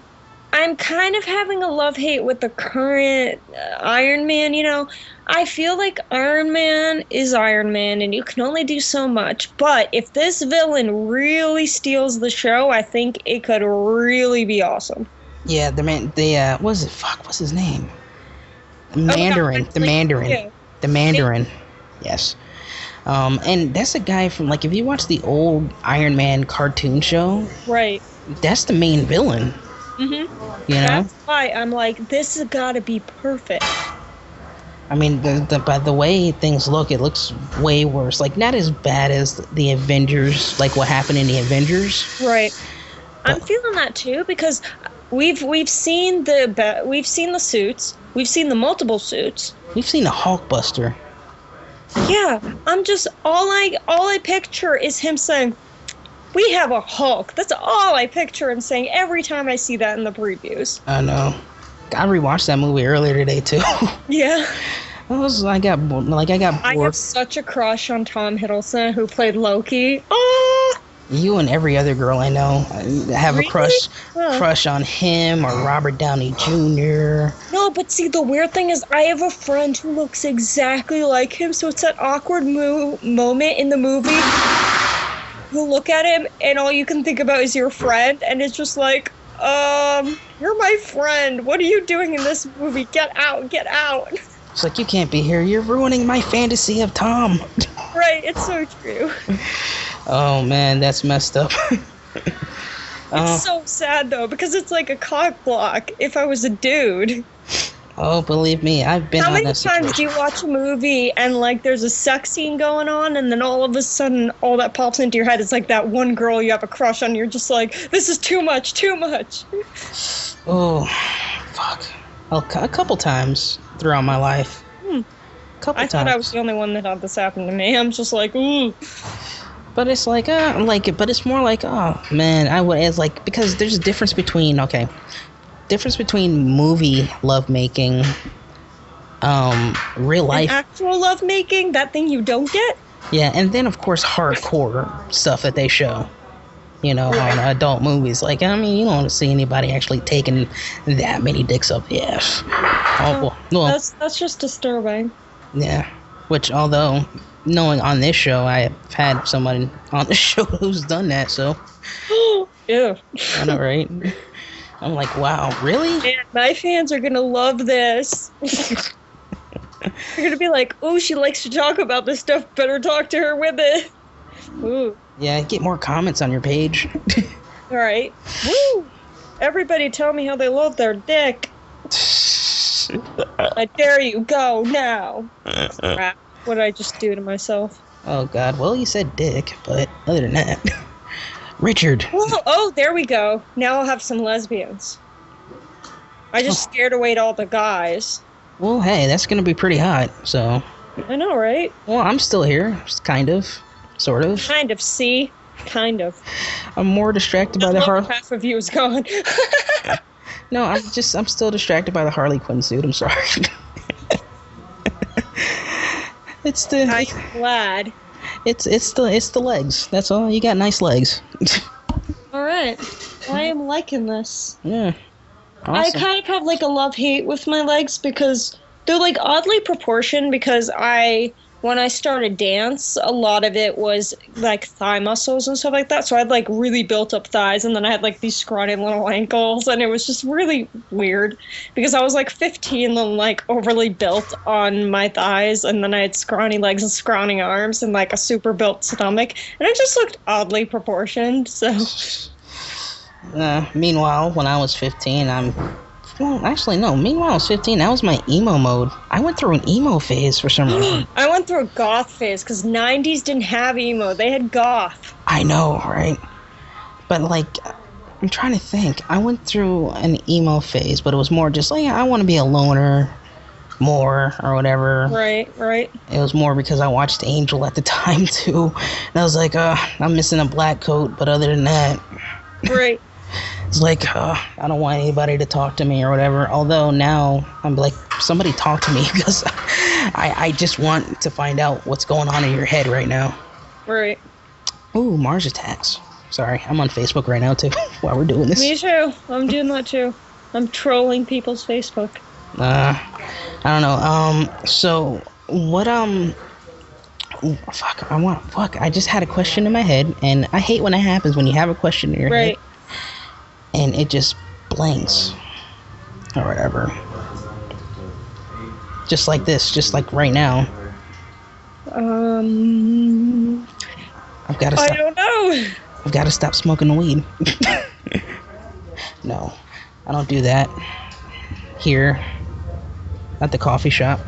kind of having a love-hate with the current Iron Man, you know. I feel like Iron Man is Iron Man, and you can only do so much. But if this villain really steals the show, I think it could really be awesome. Yeah, what's his name? The Mandarin. Yes. And that's a guy from, like, if you watch the old Iron Man cartoon show, right? That's the main villain. Mm-hmm. You know? That's why I'm like, this has got to be perfect. I mean, by the way things look, it looks way worse. Like, not as bad as the Avengers, like what happened in the Avengers. Right. I'm feeling that too, because we've seen the suits, we've seen the multiple suits, we've seen the Hulkbuster. Yeah, I'm just all I picture is him saying, "We have a Hulk." That's all I picture him saying every time I see that in the previews. I know. I rewatched that movie earlier today too. Yeah. I got bored. I have such a crush on Tom Hiddleston, who played Loki. Oh! You and every other girl I know have a crush on him or Robert Downey Jr. No, but see, the weird thing is I have a friend who looks exactly like him, so it's that awkward moment in the movie you look at him and all you can think about is your friend, and it's just like, you're my friend. What are you doing in this movie? Get out, get out. It's like, you can't be here. You're ruining my fantasy of Tom. Right, it's so true. Oh, man, that's messed up. It's so sad, though, because it's like a cock block if I was a dude. Oh, believe me, I've been How on many that times situation. do you watch a movie and, like, there's a sex scene going on, and then all of a sudden, all that pops into your head is, like, that one girl you have a crush on, you're just like, this is too much, too much. Oh, fuck. A couple times throughout my life. I thought I was the only one that had this happen to me. I'm just like, ooh. But it's like, but it's more like, oh, man, it's like, because there's a difference between movie lovemaking, real life. And actual lovemaking, that thing you don't get? Yeah, and then, of course, hardcore stuff that they show, on adult movies. Like, I mean, you don't want to see anybody actually taking that many dicks up the ass. Well, that's just disturbing. Yeah, which, although, knowing on this show, I have had someone on the show who's done that, so. Ew. I know, right? I'm like, wow, really? Man, my fans are gonna love this. They're gonna be like, oh, she likes to talk about this stuff, better talk to her with it. Ooh. Yeah, get more comments on your page. Alright. Woo! Everybody tell me how they love their dick. I dare you, go now. Crap. What did I just do to myself? Oh, God. Well, you said dick, but other than that... Richard. Oh, there we go. Now I'll have some lesbians. I just scared away all the guys. Well, hey, that's going to be pretty hot, so... I know, right? Well, I'm still here. Kind of. Sort of. Kind of, see? Kind of. I'm more distracted by the half of you is gone. No, I'm still distracted by the Harley Quinn suit. I'm sorry. I'm glad. It's the legs. That's all. You got nice legs. All right. I am liking this. Yeah. Awesome. I kind of have like a love-hate with my legs because they're like oddly proportioned because when I started dance, a lot of it was like thigh muscles and stuff like that. So I had like really built up thighs and then I had like these scrawny little ankles and it was just really weird because I was like 15 and like overly built on my thighs and then I had scrawny legs and scrawny arms and like a super built stomach and it just looked oddly proportioned. So meanwhile, when I was 15, meanwhile, I was 15, that was my emo mode. I went through an emo phase for some reason. I went through a goth phase, because 90s didn't have emo. They had goth. I know, right? But, like, I'm trying to think. I went through an emo phase, but it was more just like, I want to be a loner more, or whatever. Right. It was more because I watched Angel at the time, too. And I was like, I'm missing a black coat, but other than that... Right. It's like, I don't want anybody to talk to me or whatever. Although now I'm like, somebody talk to me because I just want to find out what's going on in your head right now. Right. Ooh, Mars attacks. Sorry, I'm on Facebook right now too while we're doing this. Me too. I'm doing that too. I'm trolling people's Facebook. I don't know. So what, I just had a question in my head, and I hate when it happens when you have a question in your head. And it just blanks. Or whatever. Just like this. Just like right now. I've got to stop. I don't know. I've got to stop smoking the weed. No. I don't do that. Here. At the coffee shop.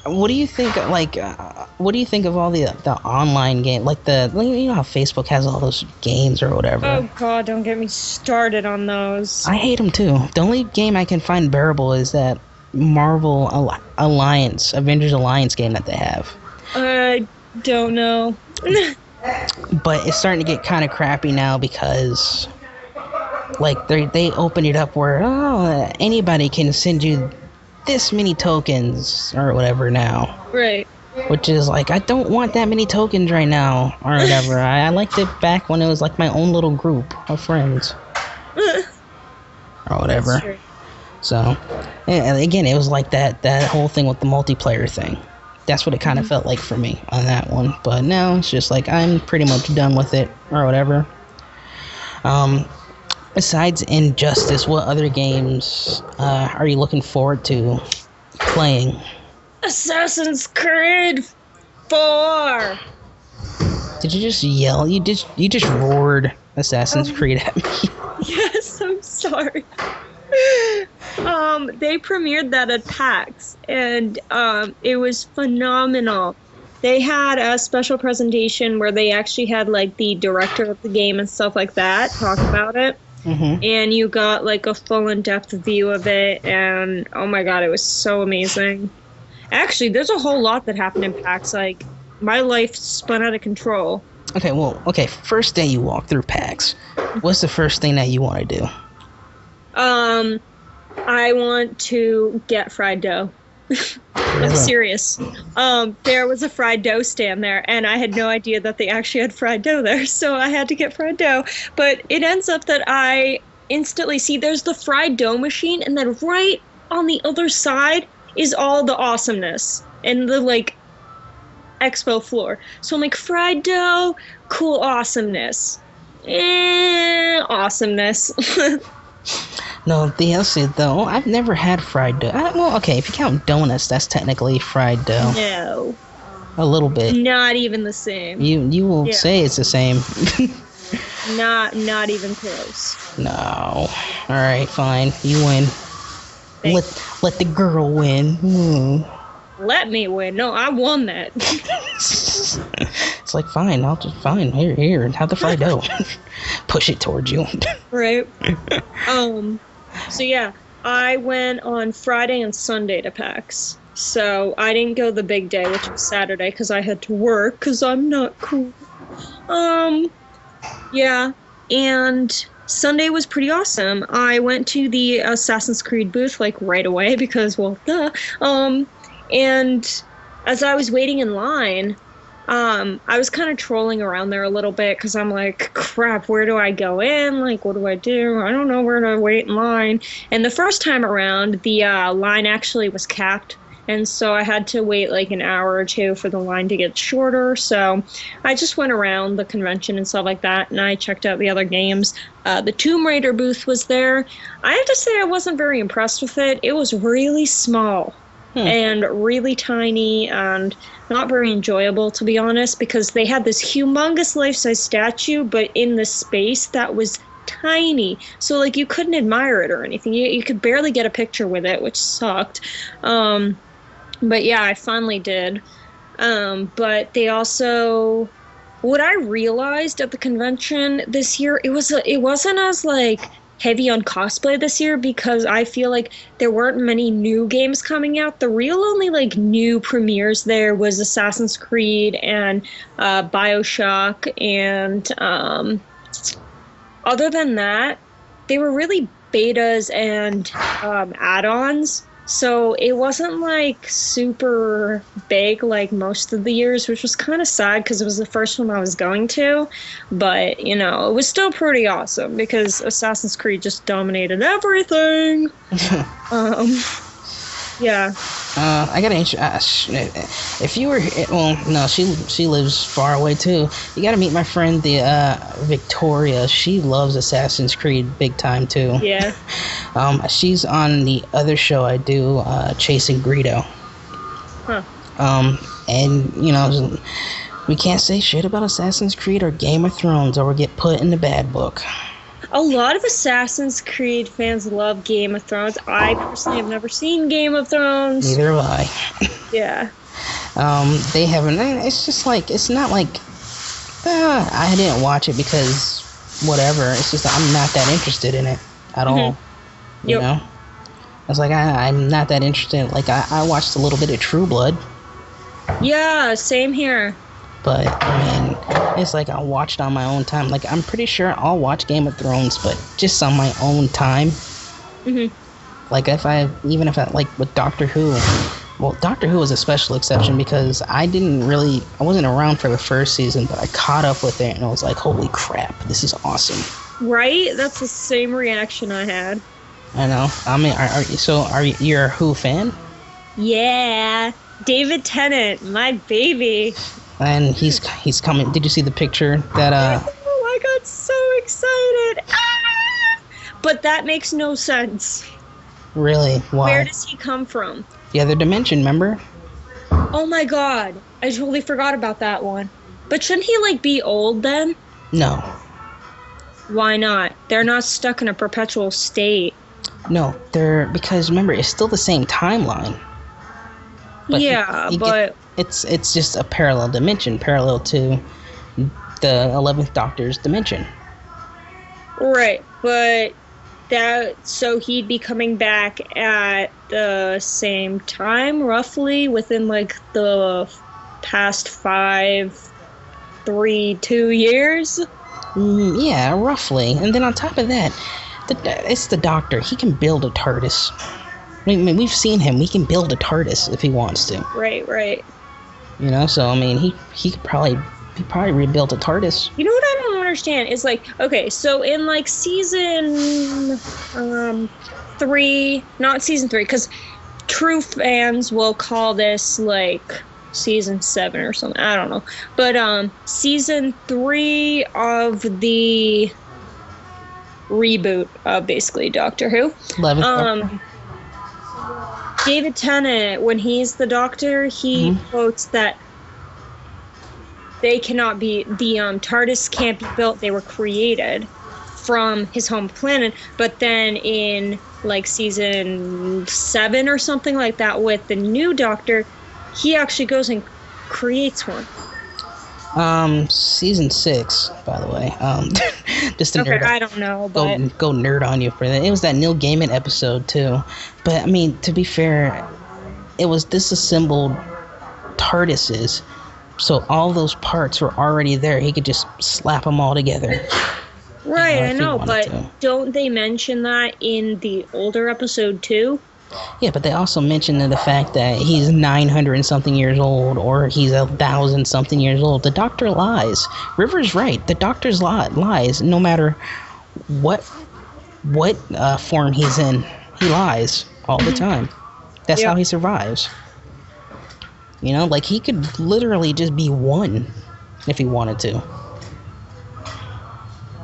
What do you think? What do you think of all the online game? Like you know how Facebook has all those games or whatever. Oh God, don't get me started on those. I hate them too. The only game I can find bearable is that Marvel Avengers Alliance game that they have. I don't know. But it's starting to get kind of crappy now because, like, they open it up where anybody can send you this many tokens or whatever now. Right. Which is like, I don't want that many tokens right now or whatever. I liked it back when it was like my own little group of friends or whatever. So, and again, it was like that whole thing with the multiplayer thing. That's what it kind of felt like for me on that one. But now it's just like I'm pretty much done with it or whatever. Besides Injustice, what other games are you looking forward to playing? Assassin's Creed 4. Did you just yell? You just roared Assassin's Creed at me. Yes, I'm sorry. They premiered that at PAX, and it was phenomenal. They had a special presentation where they actually had like the director of the game and stuff like that talk about it. Mm-hmm. And you got like a full in-depth view of it, and oh my god, it was so amazing. Actually, there's a whole lot that happened in PAX. Like, my life spun out of control. Okay, first day you walk through PAX, what's the first thing that you want to do? I want to get fried dough. I'm serious. There was a fried dough stand there, and I had no idea that they actually had fried dough there, so I had to get fried dough. But it ends up that I instantly see there's the fried dough machine, and then right on the other side is all the awesomeness and the, like, expo floor. So I'm like, fried dough, cool awesomeness. Awesomeness. No, DLC though, I've never had fried dough. Well, okay, if you count donuts, that's technically fried dough. No. A little bit. Not even the same. You will say it's the same. Not even close. No. All right, fine. You win. Let the girl win. Let me win. No, I won that. It's like, fine. Here. Have the fried dough. Push it towards you. Right. So yeah, I went on Friday and Sunday to PAX. So I didn't go the big day, which was Saturday, because I had to work, because I'm not cool. Yeah, and Sunday was pretty awesome. I went to the Assassin's Creed booth, like, right away, because, well, duh. And as I was waiting in line, I was kind of trolling around there a little bit, because I'm like, crap, where do I go in? Like, what do? I don't know where to wait in line. And the first time around, the line actually was capped. And so I had to wait like an hour or two for the line to get shorter. So I just went around the convention and stuff like that, and I checked out the other games. The Tomb Raider booth was there. I have to say I wasn't very impressed with it. It was really small and really tiny and not very enjoyable, to be honest, because they had this humongous life-size statue, but in the space that was tiny. So, like, you couldn't admire it or anything. You could barely get a picture with it, which sucked. But yeah, I finally did. But they also, what I realized at the convention this year, it wasn't as like heavy on cosplay this year, because I feel like there weren't many new games coming out. The real only like new premieres there was Assassin's Creed and BioShock, and other than that, they were really betas and add-ons. So it wasn't like super big like most of the years, which was kind of sad because it was the first one I was going to. But, you know, it was still pretty awesome because Assassin's Creed just dominated everything. Yeah. I gotta if you were, well, no, she lives far away too. You gotta meet my friend, the Victoria. She loves Assassin's Creed big time too. Yeah. She's on the other show I do, Chasing Greedo. Huh. And you know, we can't say shit about Assassin's Creed or Game of Thrones, or we'll get put in the bad book. A lot of Assassin's Creed fans love Game of Thrones. I personally have never seen Game of Thrones. Neither have I. Yeah. They haven't. It's just like, it's not like I didn't watch it because whatever. It's just I'm not that interested in it at all. You know? It's like I'm not that interested. Like I watched a little bit of True Blood. Yeah, same here. But, I mean, it's like I watched on my own time. Like, I'm pretty sure I'll watch Game of Thrones, but just on my own time. Like, even if I, like, with Doctor Who. Well, Doctor Who was a special exception because I wasn't around for the first season, but I caught up with it, and I was like, holy crap, this is awesome. Right? That's the same reaction I had. I know. I mean, you're a Who fan? Yeah. David Tennant, my baby. And he's coming. Did you see the picture that Oh, I got so excited. Ah! But that makes no sense. Really? Why? Where does he come from? The other dimension, remember? Oh my god. I totally forgot about that one. But shouldn't he, like, be old then? No. Why not? They're not stuck in a perpetual state. No, because remember, it's still the same timeline. But it's just a parallel dimension, parallel to the 11th Doctor's dimension. Right, but so he'd be coming back at the same time, roughly, within, like, the past 2 years? Yeah, roughly. And then on top of that, it's the Doctor. He can build a TARDIS. I mean, we've seen him. He can build a TARDIS if he wants to. Right. You know, so I mean, he could probably rebuild a TARDIS. You know what I don't understand is, like, okay, so in, like, season 3, not season 3, because true fans will call this, like, season 7 or something. I don't know. But season 3 of the reboot of basically Doctor Who. 11th David Tennant, when he's the Doctor, he quotes that they cannot be, the TARDIS can't be built, they were created from his home planet. But then in, like, season 7 or something like that with the new Doctor, he actually goes and creates one. Season 6, by the way. Just to nerd. I don't know, but go nerd on you for that. It was that Neil Gaiman episode too. But I mean, to be fair, it was disassembled TARDISes, so all those parts were already there. He could just slap them all together. Right, I know, but don't they mention that in the older episode too? Yeah, but they also mentioned the fact that he's 900 and something years old, or he's 1,000 something years old. The Doctor lies. River's right. The Doctor's lies. No matter what form he's in, he lies all the time. That's how he survives. You know, like, he could literally just be one if he wanted to.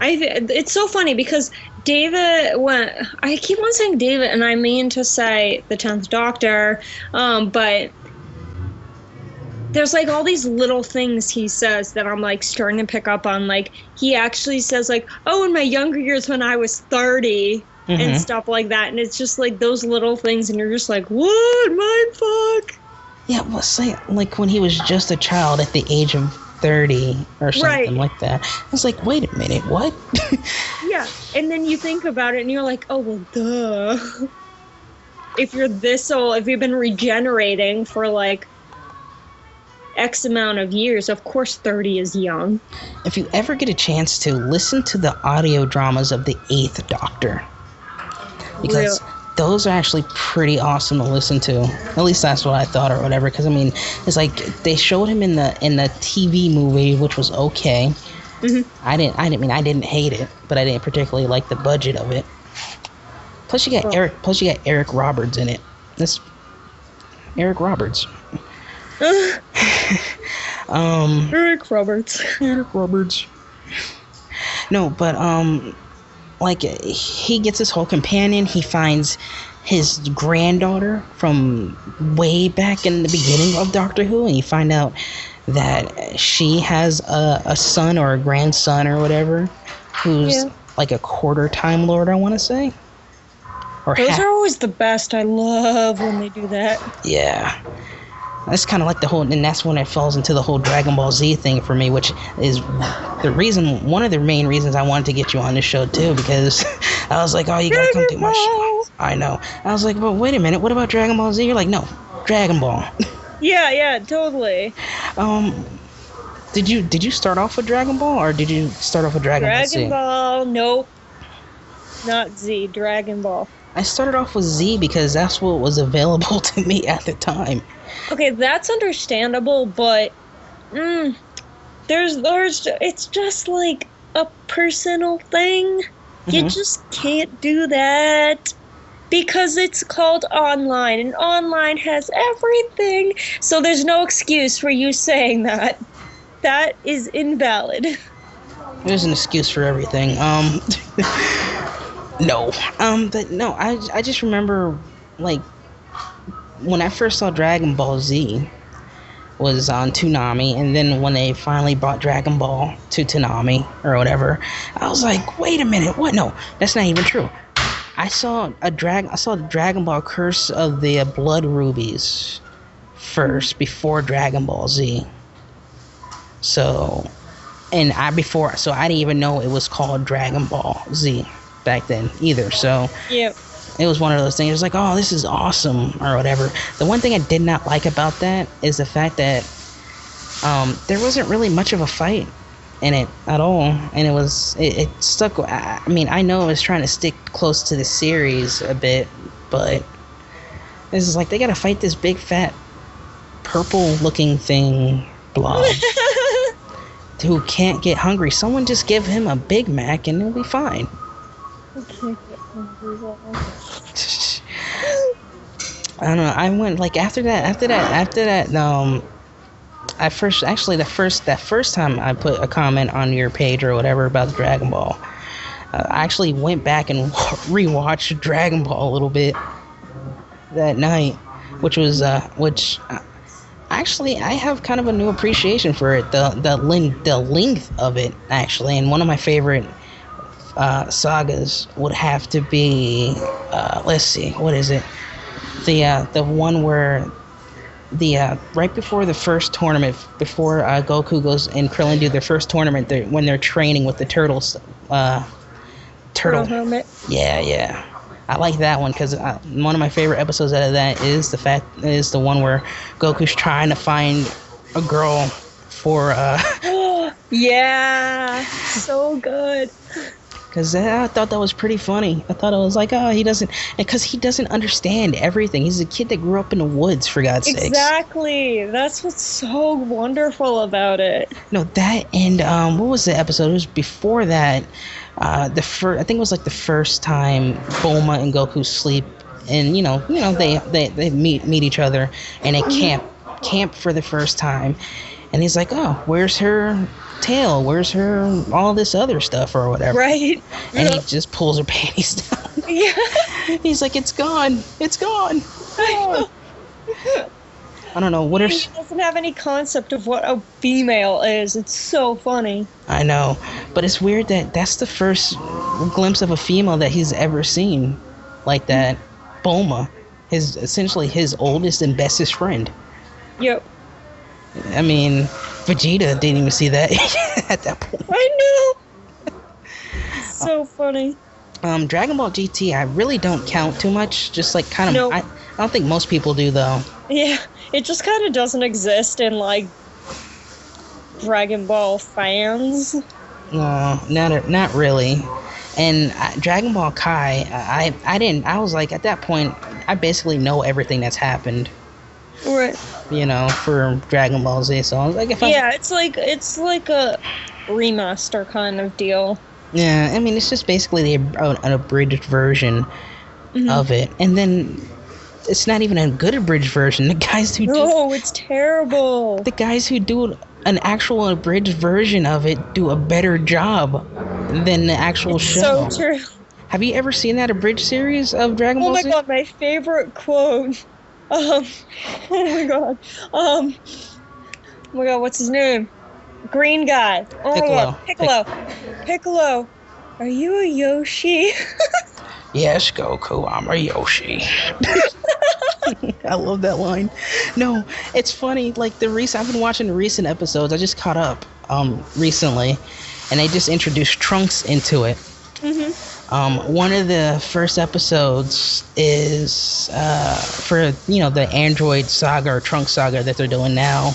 It's so funny because David, I keep on saying David, and I mean to say the 10th Doctor, but there's, like, all these little things he says that I'm, like, starting to pick up on. Like, he actually says, like, oh, in my younger years when I was 30 and stuff like that, and it's just, like, those little things, and you're just like, what? Mindfuck? Yeah, well, say, like, when he was just a child at the age of 30 or something like that. It's like, wait a minute, what? Yeah, and then you think about it and you're like, oh, well, duh. If you're this old, if you've been regenerating for, like, X amount of years, of course 30 is young. If you ever get a chance to, listen to the audio dramas of the 8th Doctor. Because those are actually pretty awesome to listen to. At least that's what I thought, or whatever. Because I mean, it's like they showed him in the TV movie, which was okay. I didn't hate it, but I didn't particularly like the budget of it. Plus, you got Eric Roberts in it. This Eric Roberts. Eric Roberts. No, but like, he gets his whole companion. He finds his granddaughter from way back in the beginning of Doctor Who, and you find out that she has a son or a grandson or whatever, who's like a quarter Time Lord, I want to say. Or those are always the best. I love when they do that. Yeah. That's kind of like the whole, and that's when it falls into the whole Dragon Ball Z thing for me, which is one of the main reasons I wanted to get you on this show too, because I was like, oh, you gotta come do my show. I know. I was like, but wait a minute, what about Dragon Ball Z? You're like, no, Dragon Ball. Yeah, totally. Did you start off with Dragon Ball, or did you start off with Dragon Ball Z? Dragon Ball, nope. Not Z, Dragon Ball. I started off with Z because that's what was available to me at the time. Okay, that's understandable, but it's just like a personal thing. You just can't do that Because it's called online, and online has everything. So there's no excuse for you saying that. That is invalid. There's an excuse for everything. No. But no, I just remember, like, when I first saw Dragon Ball Z was on Toonami, and then when they finally brought Dragon Ball to Toonami or whatever, I was like, wait a minute, what? No, that's not even true. I saw the Dragon Ball Curse of the Blood Rubies first before Dragon Ball Z. So, I didn't even know it was called Dragon Ball Z back then either. So, Yep. it was one of those things. It was like, oh, this is awesome or whatever. The one thing I did not like about that is the fact that there wasn't really much of a fight in it at all, and it stuck. I mean, I know it was trying to stick close to the series a bit, but this is like they gotta fight this big fat purple-looking thing blob who can't get hungry. Someone just give him a Big Mac and it'll be fine. I don't know. I went like after that. That first time I put a comment on your page or whatever about Dragon Ball, I actually went back and rewatched Dragon Ball a little bit that night, which actually I have kind of a new appreciation for it. The length of it actually, and one of my favorite sagas would have to be let's see, what is it, the one where right before the first tournament, before Goku goes and Krillin do their first tournament, when they're training with the turtle helmet. Yeah, I like that one because one of my favorite episodes out of that is the one where Goku's trying to find a girl for yeah, so good. Because I thought that was pretty funny. I thought it was like, oh, he doesn't understand everything. He's a kid that grew up in the woods, for God's sakes. Exactly. That's what's so wonderful about it. No, that and what was the episode? It was before that. I think it was like the first time Bulma and Goku sleep, and you know they meet each other, and they camp for the first time, and he's like, oh, where's her tail? Where's her all this other stuff or whatever? Right. And he just pulls her panties down. Yeah. He's like, it's gone. I don't know. He doesn't have any concept of what a female is. It's so funny. I know, but it's weird that that's the first glimpse of a female that he's ever seen like that. Bulma, essentially his oldest and bestest friend. Yep. I mean, Vegeta didn't even see that at that point. I know. So funny. Dragon Ball GT, I really don't count too much. Just like kind of, nope. I don't think most people do though. Yeah, it just kind of doesn't exist in like Dragon Ball fans. No, not really. And Dragon Ball Kai, I was like, at that point, I basically know everything that's happened. Right. You know, for Dragon Ball Z. So I was like, it's like a remaster kind of deal. Yeah, I mean, it's just basically an abridged version of it, and then it's not even a good abridged version. It's terrible. The guys who do an actual abridged version of it do a better job than the actual show. So true. Have you ever seen that abridged series of Dragon Ball Z? Oh my god, my favorite quote. Oh my god. Oh my god, what's his name? Green guy. Oh Piccolo. my god. Piccolo. Are you a Yoshi? Yes, Goku, I'm a Yoshi. I love that line. No, it's funny. Like I've been watching the recent episodes. I just caught up recently, and they just introduced Trunks into it. One of the first episodes is for the Android saga or Trunks saga that they're doing now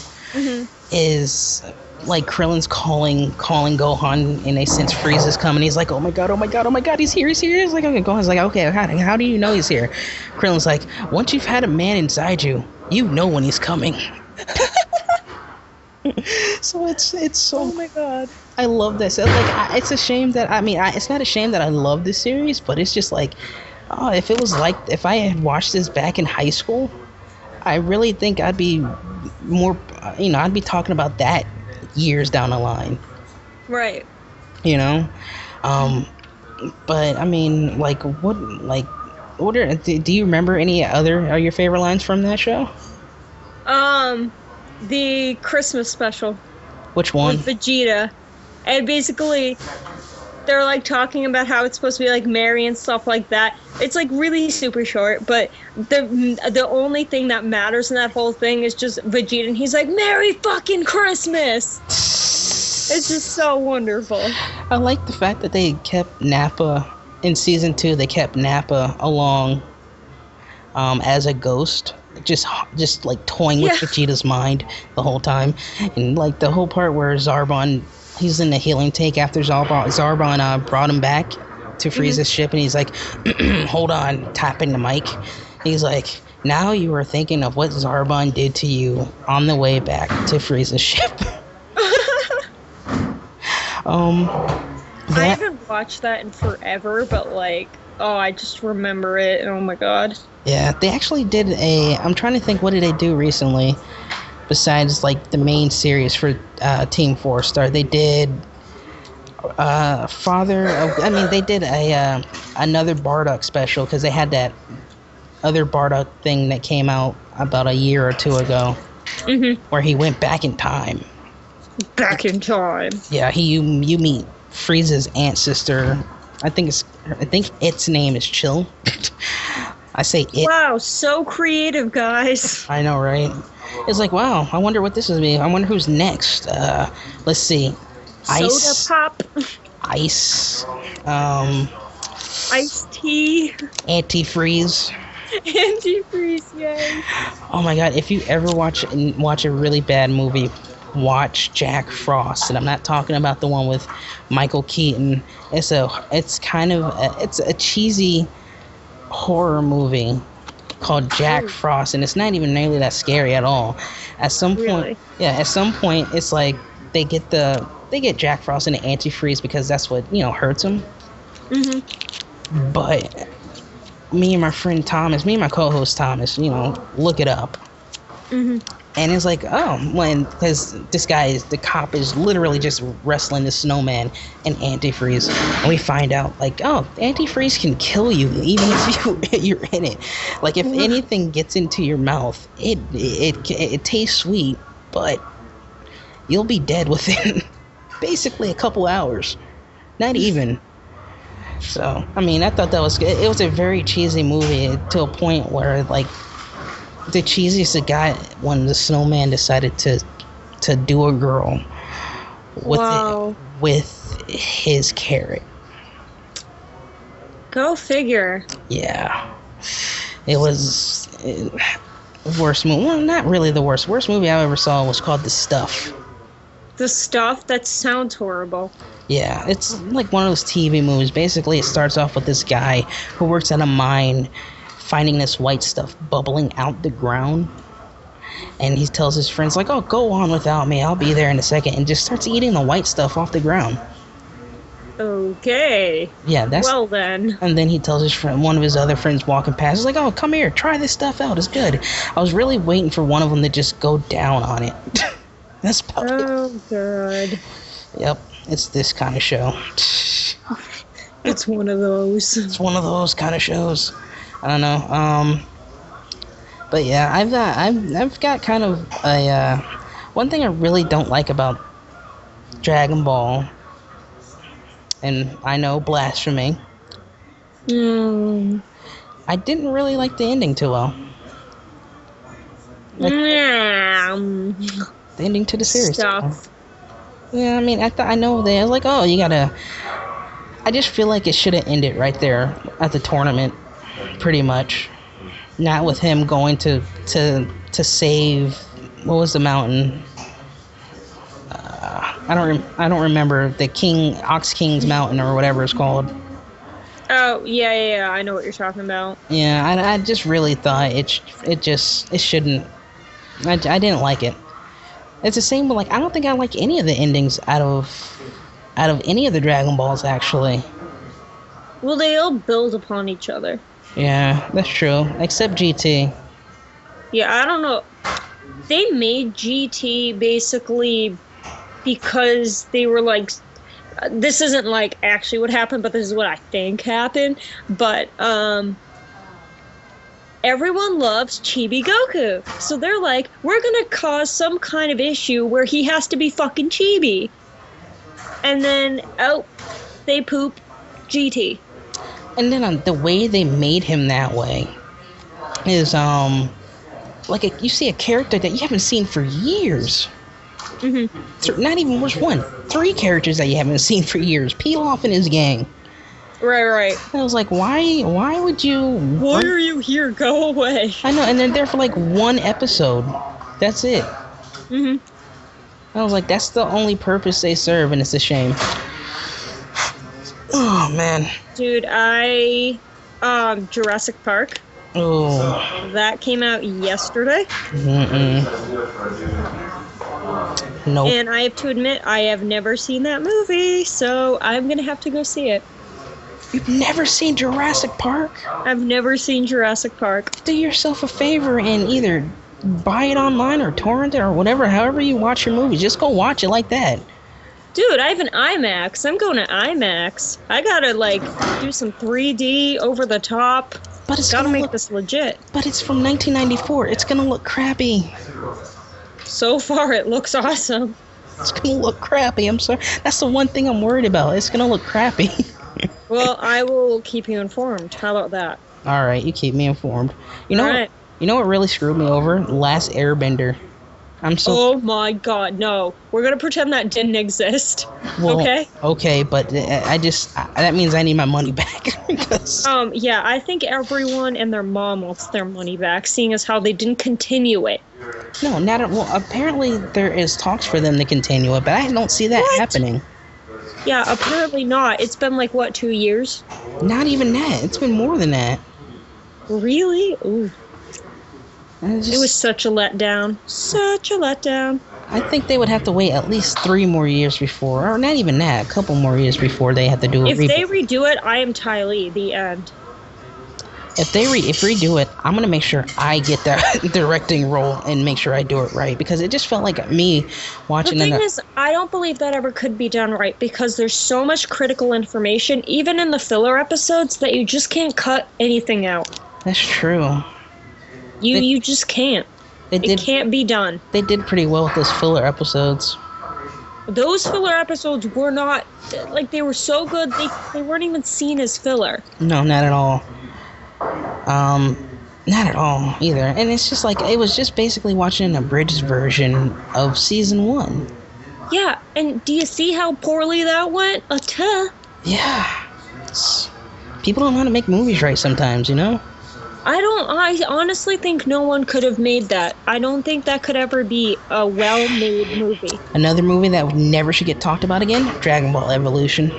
is like Krillin's calling Gohan, and they sense Frieza's coming. He's like, oh my god, he's here. He's like, okay, Gohan's like, okay, how do you know he's here? Krillin's like, once you've had a man inside you, you know when he's coming. So it's so. Oh my god. I love this. Like, it's a shame that it's not a shame that I love this series, but it's just like Oh, if I had watched this back in high school, I really think I'd be more, I'd be talking about that years down the line, Right. you know? Um, but I mean, what do you remember any other of your favorite lines from that show? The Christmas special Which with one? Vegeta. And basically they're like talking about how it's supposed to be like merry and stuff like that. It's like really super short, but the only thing that matters in that whole thing is just Vegeta, and he's like, "Merry fucking Christmas!" It's just so wonderful. I like the fact that they kept Nappa in season 2. They kept Nappa along as a ghost, just like toying with Yeah. Vegeta's mind the whole time, and like the whole part where Zarbon, he's in the healing tank after Zarbon brought him back to Frieza's ship, and he's like, hold on, tapping the mic. He's like, now you are thinking of what Zarbon did to you on the way back to Frieza's ship. I haven't watched that in forever, but like, oh, I just remember it, and oh my god. Yeah, they actually did I'm trying to think, what did they do recently besides like the main series for Team 4 Star? They did they did another Bardock special, because they had that other Bardock thing that came out about a year or two ago, where he went back in time. Back in time. Yeah, you meet Frieza's aunt sister. I think its name is Chill. I say it. Wow, so creative, guys. I know, right? It's like, wow, I wonder what this is me. I wonder who's next. Let's see. Ice. Soda pop. Ice. Iced tea. Antifreeze. Antifreeze, yay. Oh my god, if you ever watch a really bad movie, watch Jack Frost. And I'm not talking about the one with Michael Keaton. It's a cheesy horror movie called Jack Frost, and it's not even nearly that scary at all. At some point, it's like they get Jack Frost into antifreeze because that's what hurts him. But me and my co-host Thomas, look it up. And it's like, because the cop is literally just wrestling the snowman in antifreeze, and we find out like, antifreeze can kill you even if you're in it. Like, if anything gets into your mouth, it tastes sweet, but you'll be dead within basically a couple hours, not even. So, I mean, I thought that was good. It was a very cheesy movie to a point where, like, the cheesiest it got when the snowman decided to do a girl with his carrot. Go figure. Yeah. It was worst movie. Well, not really the worst. Worst movie I ever saw was called The Stuff. The Stuff? That sounds horrible. Yeah, it's like one of those TV movies. Basically, it starts off with this guy who works at a mine finding this white stuff bubbling out the ground. And he tells his friends, like, oh, go on without me. I'll be there in a second. And just starts eating the white stuff off the ground. Okay. Yeah, that's... Well, then. And then he tells his friend, one of his other friends walking past, he's like, oh, come here, try this stuff out. It's good. I was really waiting for one of them to just go down on it. That's about it. Oh, God. Yep, it's this kind of show. It's one of those. It's one of those kind of shows. I don't know. But yeah, I've got kind of a one thing I really don't like about Dragon Ball, and I know, blasphemy. I didn't really like the ending too well. Like, the ending to the series. Stuff. Yeah, I mean, I know they was like, oh, you gotta. I just feel like it should have ended right there at the tournament, pretty much. Not with him going to save, what was the mountain? I don't remember, the Ox King's mountain or whatever it's called. Oh yeah, I know what you're talking about. Yeah, I just really thought it shouldn't. I didn't like it. It's the same with, like, I don't think I like any of the endings out of any of the Dragon Balls, actually. Well, they all build upon each other. Yeah, that's true. Except GT. Yeah, I don't know. They made GT basically because they were like, this isn't like actually what happened, but this is what I think happened. But everyone loves Chibi Goku. So they're like, we're gonna cause some kind of issue where he has to be fucking chibi. And then oh, they poop GT. And then the way they made him that way is like you see a character that you haven't seen for years. Not even just one, 3 characters that you haven't seen for years. Pilaf and his gang. Right. I was like, why would you? Why are you here? Go away. I know, and they're there for like 1 episode. That's it. I was like, that's the only purpose they serve, and it's a shame. Oh man. Dude, Jurassic Park. Oh. That came out yesterday. Nope. And I have to admit, I have never seen that movie, so I'm gonna have to go see it. You've never seen Jurassic Park? I've never seen Jurassic Park. Do yourself a favor and either buy it online or torrent it or whatever, however you watch your movies. Just go watch it like that. Dude, I have an IMAX. I'm going to IMAX. I gotta, like, do some 3D over the top. But it's gotta make this legit. But it's from 1994. It's gonna look crappy. So far, it looks awesome. It's gonna look crappy. I'm sorry. That's the one thing I'm worried about. It's gonna look crappy. Well, I will keep you informed. How about that? All right, you keep me informed. You know what really screwed me over? Last Airbender. Oh my god, no. We're gonna pretend that didn't exist. Well, okay? Okay, but that means I need my money back. Because... yeah, I think everyone and their mom wants their money back, seeing as how they didn't continue it. No, apparently there is talks for them to continue it, but I don't see that happening. Yeah, apparently not. It's been like, what, 2 years? Not even that. It's been more than that. Really? Ooh. It was such a letdown. Such a letdown. I think they would have to wait at least 3 more years before, or not even that, a couple more years before they have to do it. If they redo it, I am Ty Lee, the end. If they redo it, I'm going to make sure I get that directing role and make sure I do it right, because it just felt like me watching... The thing is, I don't believe that ever could be done right, because there's so much critical information, even in the filler episodes, that you just can't cut anything out. That's true. You just can't. It can't be done. They did pretty well with those filler episodes. Those filler episodes were not... Like, they were so good, they weren't even seen as filler. No, not at all. Not at all either. And it's just like, it was just basically watching an abridged version of season 1. Yeah, and do you see how poorly that went? Yeah. People don't know how to make movies right sometimes, you know? I honestly think no one could have made that. I don't think that could ever be a well-made movie. Another movie that never should get talked about again? Dragon Ball Evolution.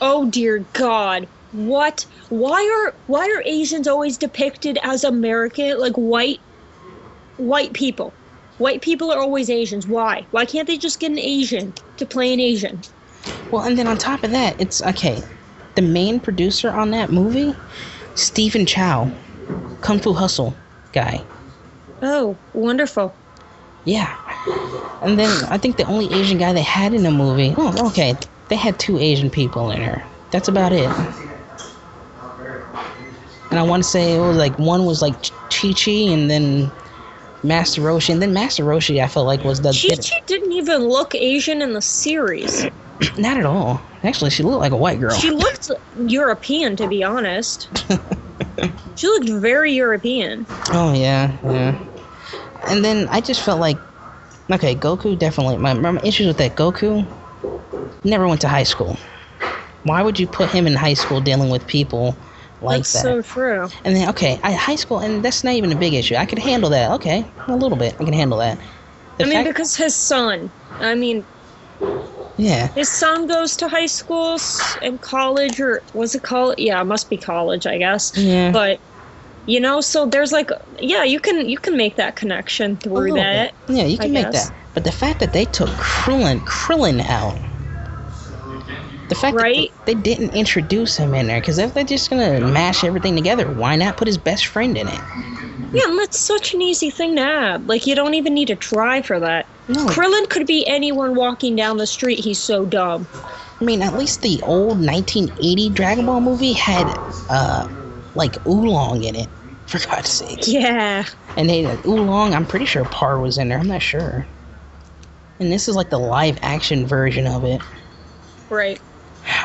Oh dear God. What? Why are Asians always depicted as American, like white people? White people are always Asians. Why? Why can't they just get an Asian to play an Asian? Well, and then on top of that, it's okay. The main producer on that movie, Stephen Chow, Kung Fu Hustle guy. Oh, wonderful. Yeah. And then I think the only Asian guy they had in the movie, they had 2 Asian people in her. That's about it. And I want to say it was like, one was like Chi-Chi and then Master Roshi. And then Master Roshi, I felt like was the... Chi-Chi didn't even look Asian in the series. Not at all. Actually, she looked like a white girl. She looked European, to be honest. She looked very European. Oh, yeah. And then I just felt like, okay, Goku definitely... My issues with that, Goku never went to high school. Why would you put him in high school dealing with people like That's that? so true. And then, high school, and that's not even a big issue. I could handle that. Okay, a little bit. I can handle that. Because his son. Yeah. His son goes to high school and college, or was it college? Yeah, it must be college, I guess. Yeah. But, so there's like, you can make that connection through that. Yeah, you can make that. But the fact that they took Krillin out, The fact Right? that they didn't introduce him in there, because if they're just gonna mash everything together, why not put his best friend in it? Yeah, and that's such an easy thing to add. Like, you don't even need to try for that. No. Krillin could be anyone walking down the street. He's so dumb. I mean, at least the old 1980 Dragon Ball movie had, like, Oolong in it, for God's sake. Yeah. And they, Oolong, I'm pretty sure Par was in there, I'm not sure. And this is like the live action version of it. Right.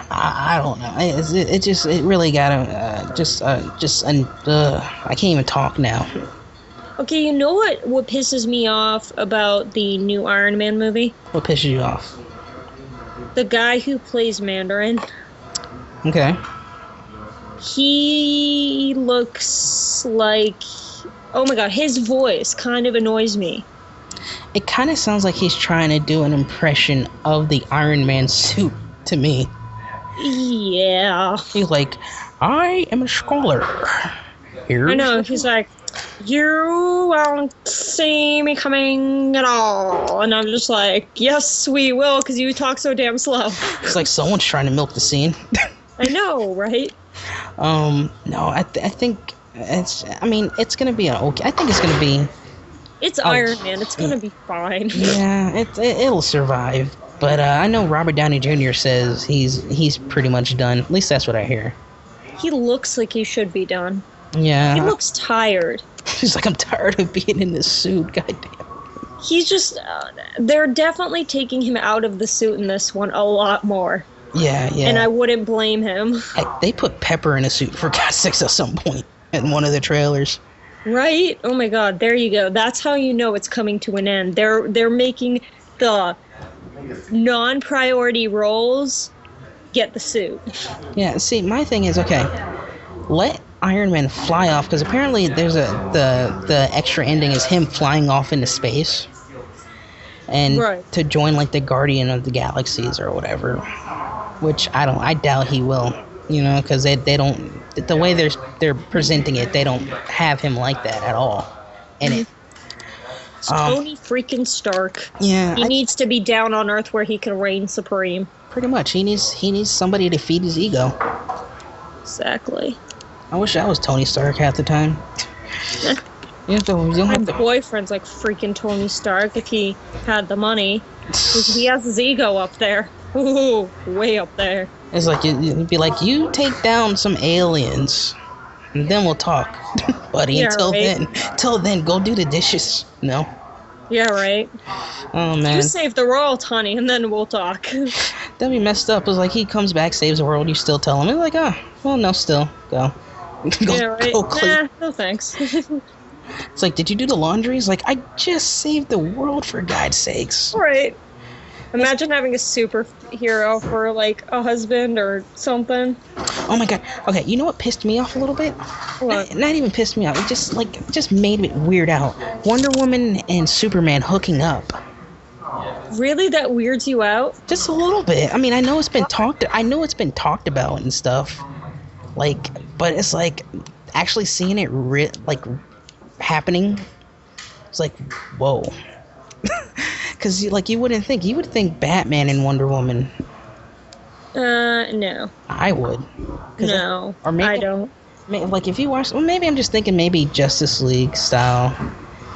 I don't know. It really got I can't even talk now. Okay, you know what pisses me off about the new Iron Man movie? What pisses you off? The guy who plays Mandarin. Okay. He looks like... Oh my god, his voice kind of annoys me. It kind of sounds like he's trying to do an impression of the Iron Man suit to me. Yeah. He's like, I am a scholar. Here's I know, he's like, you won't see me coming at all. And I'm just like, yes, we will, because you talk so damn slow. It's like someone's trying to milk the scene. I know, right? No, I think it's gonna be okay. I think it's gonna be. It's Iron Man. It's gonna be fine. Yeah, it'll survive. But I know Robert Downey Jr. says he's pretty much done. At least that's what I hear. He looks like he should be done. Yeah. He looks tired. He's like, I'm tired of being in this suit. Goddamn. He's just. They're definitely taking him out of the suit in this one a lot more. Yeah. And I wouldn't blame him. Heck, they put Pepper in a suit for God's sakes at some point in one of the trailers. Right? Oh my god, there you go. That's how you know it's coming to an end. They're making the non-priority roles get the suit. Yeah, see, my thing is, okay, let Iron Man fly off, because apparently there's the extra ending is him flying off into space. And to join like the Guardian of the Galaxies or whatever. Which I doubt he will. You know, because they don't, the way they're presenting it, they don't have him like that at all in it. It's Tony freaking Stark. Yeah, he needs to be down on Earth where he can reign supreme. Pretty much, he needs somebody to feed his ego. Exactly. I wish I was Tony Stark half the time. My boyfriend's like freaking Tony Stark if he had the money. He has his ego up there. Ooh, way up there. It's like, you'd be like, you take down some aliens, and then we'll talk. Buddy, yeah, until then, go do the dishes. No? Yeah, right. Oh, man. You save the world, honey, and then we'll talk. That'd be messed up. It's like, he comes back, saves the world, you still tell him. It's like, well, no, still. Go. Yeah, right. Nah, no thanks. It's like, did you do the laundry? It's like, I just saved the world, for God's sakes. Right. Imagine having a superhero for, like, a husband or something. Oh my god. Okay, you know what pissed me off a little bit? What? Not even pissed me off. It just made me weird out. Wonder Woman and Superman hooking up. Really? That weirds you out? Just a little bit. I mean, I know it's been talked about and stuff. Like, but it's like, actually seeing it, happening, it's like, whoa. Because, like, you would think Batman and Wonder Woman. No. I would. No, I don't. Like, if you watch... Well, maybe I'm just thinking maybe Justice League style.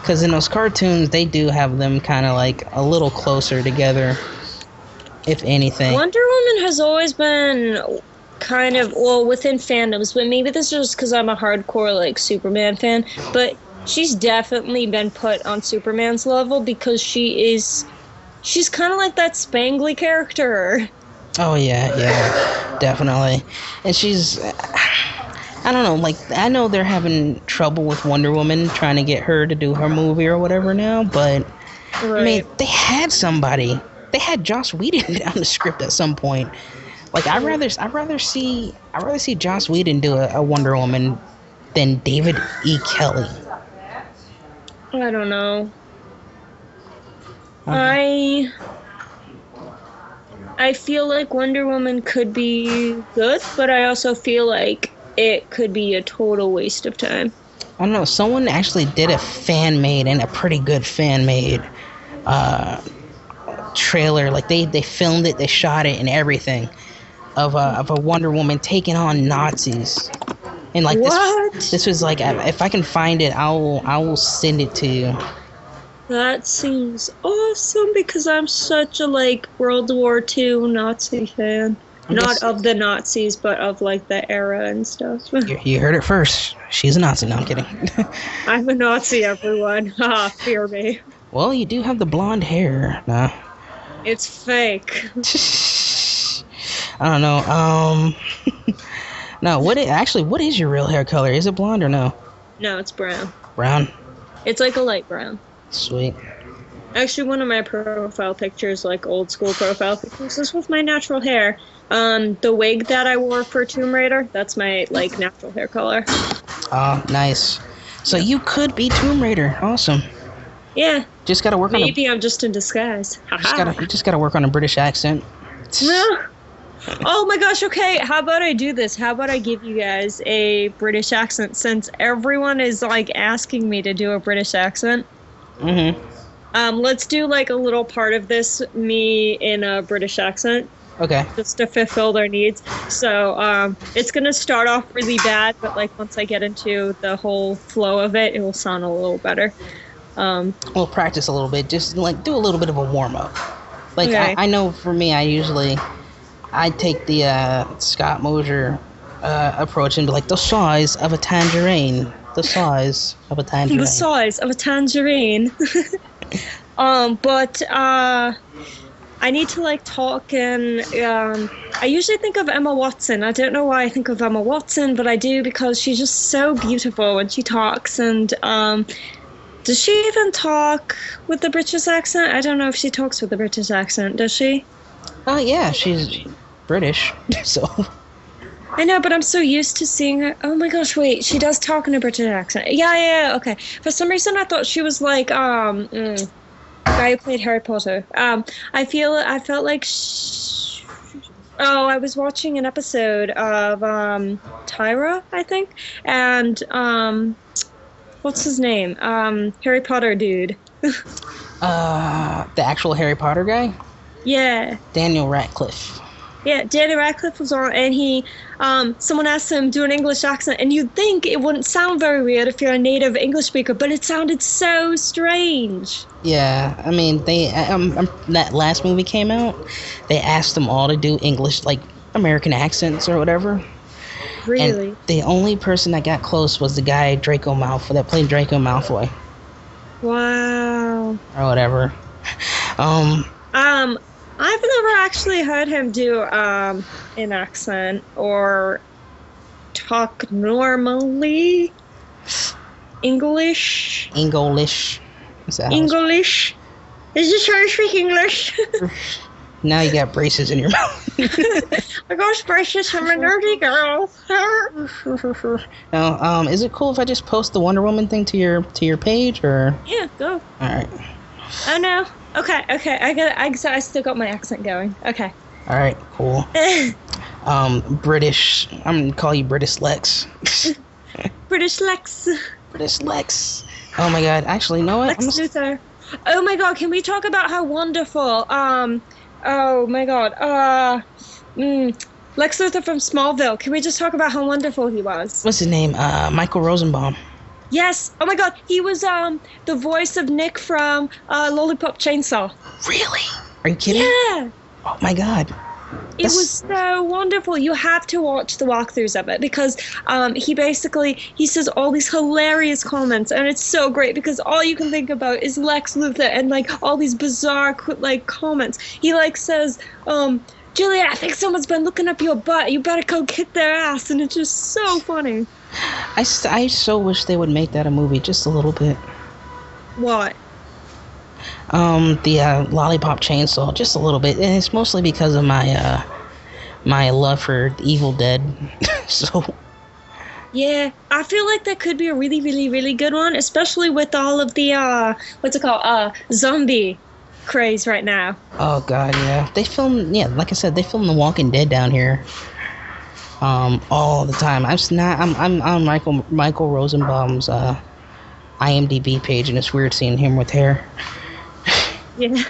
Because in those cartoons, they do have them kind of, like, a little closer together. If anything. Wonder Woman has always been kind of... Well, within fandoms. But maybe this is just because I'm a hardcore, like, Superman fan. But... she's definitely been put on Superman's level because she's kind of like that Spangly character. Oh, yeah, definitely. And she's, I don't know, like, I know they're having trouble with Wonder Woman trying to get her to do her movie or whatever now, but, I mean, they had somebody. They had Joss Whedon on the script at some point. Like, I'd rather see Joss Whedon do a Wonder Woman than David E. Kelly. I don't know. I feel like Wonder Woman could be good, but I also feel like it could be a total waste of time. I don't know. Someone actually did a fan-made, and a pretty good fan-made trailer. Like, they filmed it, they shot it, and everything. of a Wonder Woman taking on Nazis. And like What? this was like, if I can find it, I will send it to you. That seems awesome because I'm such a like World War II Nazi fan. Not of the Nazis, but of like the era and stuff. You heard it first. She's a Nazi. No, I'm kidding. I'm a Nazi, everyone. Ha, fear me. Well, you do have the blonde hair. Nah. It's fake. I don't know. No, what is your real hair color? Is it blonde or no? No, it's brown. Brown? It's like a light brown. Sweet. Actually, one of my profile pictures, like old school profile pictures, is with my natural hair. The wig that I wore for Tomb Raider, that's my like natural hair color. Oh, nice. So you could be Tomb Raider. Awesome. Yeah. Just gotta work on. Maybe I'm just in disguise. You just gotta work on a British accent. No. Oh my gosh, okay, how about I do this? How about I give you guys a British accent since everyone is like asking me to do a British accent? Mm-hmm. Let's do like a little part of this, me in a British accent. Okay. Just to fulfill their needs. So, it's gonna start off really bad, but like once I get into the whole flow of it, it will sound a little better. We'll practice a little bit, just like do a little bit of a warm-up. Like, okay. I know for me, I take the Scott Mosier approach and be like, the size of a tangerine. The size of a tangerine. The size of a tangerine. But I need to like talk and I usually think of Emma Watson. I don't know why I think of Emma Watson, but I do because she's just so beautiful when she talks. And does she even talk with the British accent? I don't know if she talks with the British accent. Does she? Oh yeah, she's British, so. I know, but I'm so used to seeing her. Oh my gosh, wait, she does talk in a British accent. Yeah, okay. For some reason, I thought she was like guy who played Harry Potter. I felt like. I was watching an episode of Tyra, I think, and what's his name? Harry Potter dude. The actual Harry Potter guy? Yeah. Daniel Radcliffe. Yeah, Daniel Radcliffe was on, and he, someone asked him do an English accent, and you'd think it wouldn't sound very weird if you're a native English speaker, but it sounded so strange. Yeah, I mean, they, that last movie came out, they asked them all to do English, like, American accents or whatever. Really? And the only person that got close was the guy, Draco Malfoy, that played Draco Malfoy. Wow. Or whatever. I've never actually heard him do an accent or talk normally. English. Is that English. Is this how you speak English? Now you got braces in your mouth. I got braces. I'm a nerdy girl. Now, is it cool if I just post the Wonder Woman thing to your page, or? Yeah, go. All right. Oh no. Okay. I still got my accent going. Okay. All right. Cool. British. I'm gonna call you British Lex. British Lex. British Lex. Oh my God. Actually, you know what? Lex Luthor. Oh my God. Can we talk about how wonderful? Oh my God. Lex Luthor from Smallville. Can we just talk about how wonderful he was? What's his name? Michael Rosenbaum. Yes. Oh my God. He was the voice of Nick from Lollipop Chainsaw. Really? Are you kidding? Yeah. Oh my God. It was so wonderful. You have to watch the walkthroughs of it because he says all these hilarious comments, and it's so great because all you can think about is Lex Luthor and like all these bizarre like comments. He like says, Julia, I think someone's been looking up your butt. You better go kick their ass, and it's just so funny. I so wish they would make that a movie just a little bit. What? The Lollipop Chainsaw, just a little bit, and it's mostly because of my my love for Evil Dead. So yeah, I feel like that could be a really, really, really good one, especially with all of the what's it called, zombie craze right now. Oh God, yeah. Like I said, they film The Walking Dead down here. All the time. I'm on Michael Rosenbaum's IMDb page, and it's weird seeing him with hair. Yeah.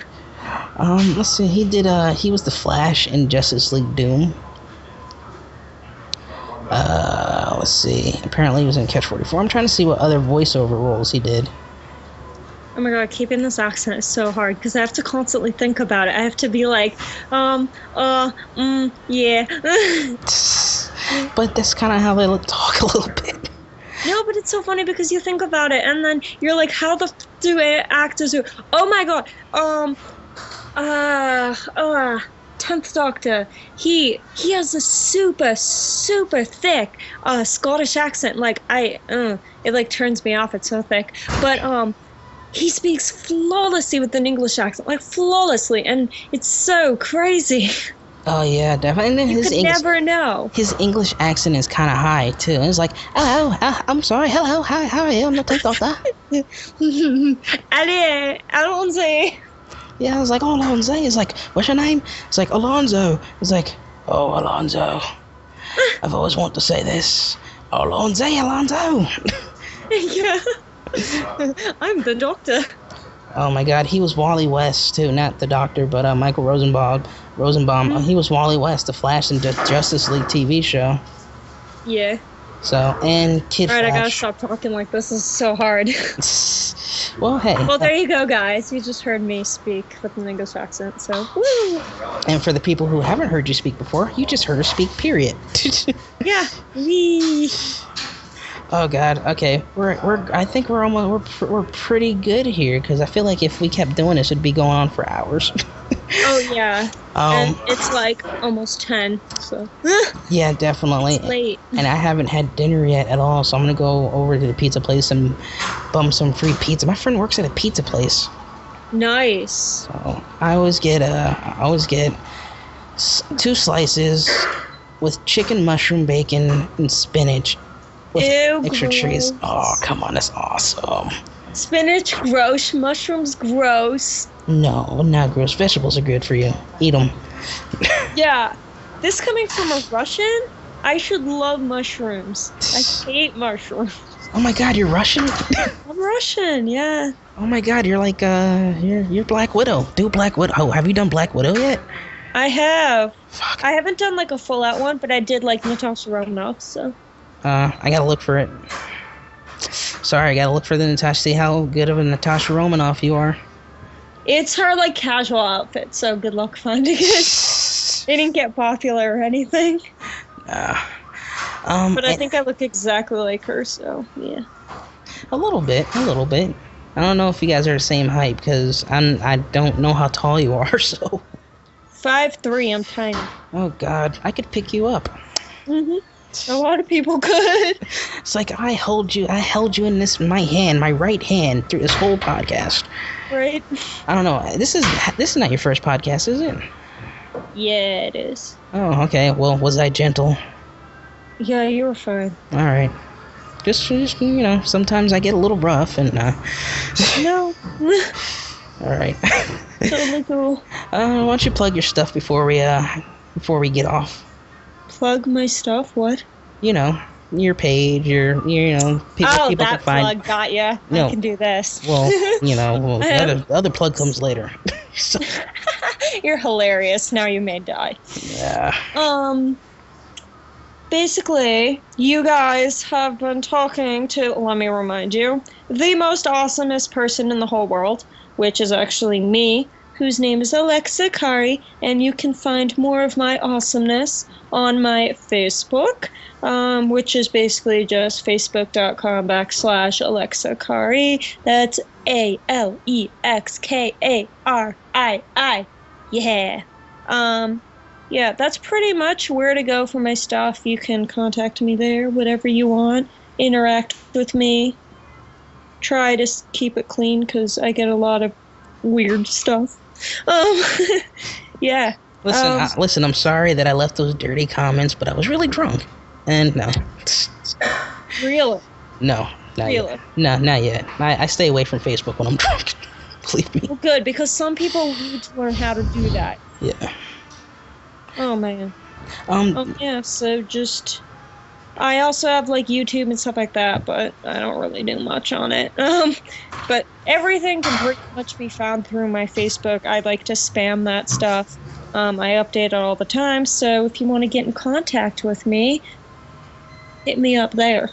Let's see. He was the Flash in Justice League Doom. let's see. Apparently he was in Catch 44. I'm trying to see what other voiceover roles he did. Oh my god, keeping this accent is so hard because I have to constantly think about it. I have to be like, yeah. But that's kind of how they talk a little bit. No, but it's so funny because you think about it and then you're like, how the do actors do? Oh my god, 10th Doctor. He has a super thick Scottish accent. Like it like turns me off. It's so thick. But he speaks flawlessly with an English accent, like flawlessly, and it's so crazy. Oh yeah, definitely. And then You could never know. His English accent is kind of high too. It's like, hello, I'm sorry, hello, hi, how are you? I'm the 10th Doctor. Alonso. Yeah, I was like, oh, Alonso. It's like, what's your name? It's like, Alonso. It's like, oh, Alonso. I've always wanted to say this. Alonso. Yeah. I'm the Doctor. Oh my god, he was Wally West too, not the Doctor, but Michael Rosenbaum. He was Wally West, the Flash and Justice League TV show. Yeah. So, and Kid Flash. Alright, I gotta stop talking like this. This is so hard. Well, hey. Well, there you go, guys. You just heard me speak with an English accent, so woo! And for the people who haven't heard you speak before, you just heard her speak, period. Yeah. Wee. Oh god. Okay. I think we're pretty good here because I feel like if we kept doing this, it'd be going on for hours. Oh yeah. And it's like almost 10, so. Yeah, definitely. It's late. And I haven't had dinner yet at all, so I'm gonna go over to the pizza place and bum some free pizza. My friend works at a pizza place. Nice. So I always get 2 slices with chicken, mushroom, bacon, and spinach. With extra cheese. Oh, come on, that's awesome. Spinach, gross. Mushrooms, gross. No, not gross. Vegetables are good for you. Eat them. Yeah. This coming from a Russian, I should love mushrooms. I hate mushrooms. Oh my god, you're Russian? I'm Russian, yeah. Oh my god, you're like, you're Black Widow. Do Black Widow. Oh, have you done Black Widow yet? I have. Fuck. I haven't done like a full out one, but I did like Natasha Romanoff, so. I gotta look for it. Sorry, I gotta look for the Natasha, see how good of a Natasha Romanoff you are. It's her like casual outfit, so good luck finding it. It didn't get popular or anything. But I think I look exactly like her, so yeah. A little bit. I don't know if you guys are the same height because I don't know how tall you are, so. 5'3", I'm tiny. Oh god, I could pick you up. Mhm. A lot of people could. It's like I held you in my right hand through this whole podcast. Right. I don't know. This is not your first podcast, is it? Yeah, it is. Oh, okay. Well, was I gentle? Yeah, you were fine. All right. Just you know, sometimes I get a little rough and. No. All right. Totally cool. Why don't you plug your stuff before we get off? Plug my stuff? What? You know, your page, people that can find. Plug got ya. No. I can do this. Well, the other plug comes later. So. You're hilarious. Now you may die. Yeah. Basically, you guys have been talking to, let me remind you, the most awesomest person in the whole world, which is actually me, whose name is Alexa Karii, and you can find more of my awesomeness on my Facebook, which is basically just facebook.com/Alexa Karii. That's ALEXKARII. Yeah. Yeah, that's pretty much where to go for my stuff. You can contact me there, whatever you want. Interact with me. Try to keep it clean, because I get a lot of weird stuff. Yeah. Listen, I'm sorry that I left those dirty comments, but I was really drunk. And no. Really? No, not yet. No, not yet. I stay away from Facebook when I'm drunk. Believe me. Well, good, because some people need to learn how to do that. Yeah. Oh, man. Yeah, so just... I also have, like, YouTube and stuff like that, but I don't really do much on it. But everything can pretty much be found through my Facebook. I like to spam that stuff. I update it all the time, so if you want to get in contact with me, hit me up there.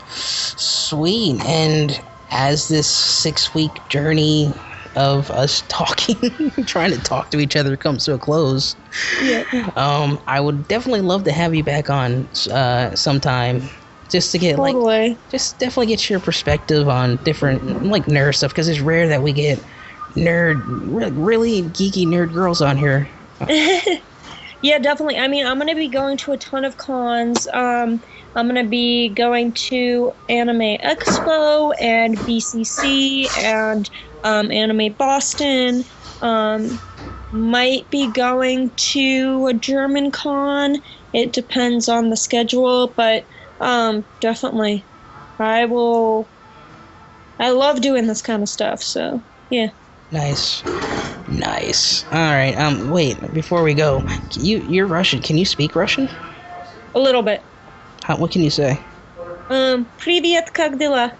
Sweet. And as this 6-week journey of us talking, trying to talk to each other comes to a close, I would definitely love to have you back on sometime, just to get definitely get your perspective on different like nerd stuff, because it's rare that we get really geeky nerd girls on here. Yeah, definitely. I mean, I'm going to be going to a ton of cons. I'm going to be going to Anime Expo and BCC and Anime Boston. Might be going to a German con. It depends on the schedule, but definitely. I love doing this kind of stuff, so yeah. Nice. All right. Wait. Before we go, you're Russian. Can you speak Russian? A little bit. What can you say? Привет, как дела?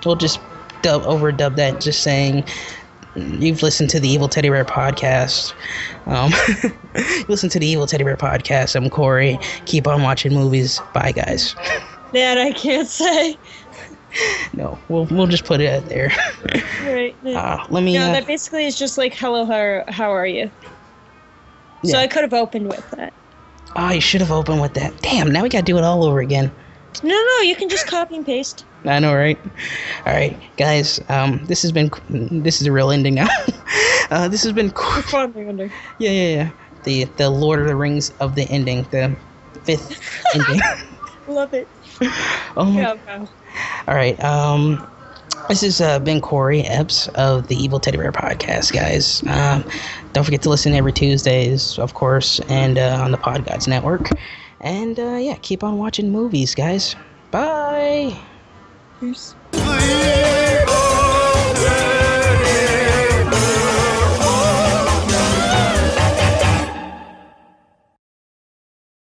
We'll just overdub that, just saying you've listened to the Evil Teddy Bear podcast. Listen to the Evil Teddy Bear podcast. I'm Korey. Keep on watching movies. Bye, guys. That I can't say. No, we'll just put it out there. Right. Let me. No, that basically is just like, hello, how are you? Yeah. So I could have opened with that. Oh, you should have opened with that. Damn, now we gotta do it all over again. No, you can just copy and paste. I know, right? All right, guys. This is a real ending now. This has been fun ending. Yeah. The Lord of the Rings of the ending, the 5th ending. Love it. Oh my. Yeah. All right. This has been Korey Epps of the Evil Teddy Bear podcast, guys. Don't forget to listen every Tuesdays, of course, and on the Podgods Network. And keep on watching movies, guys. Bye. Peace.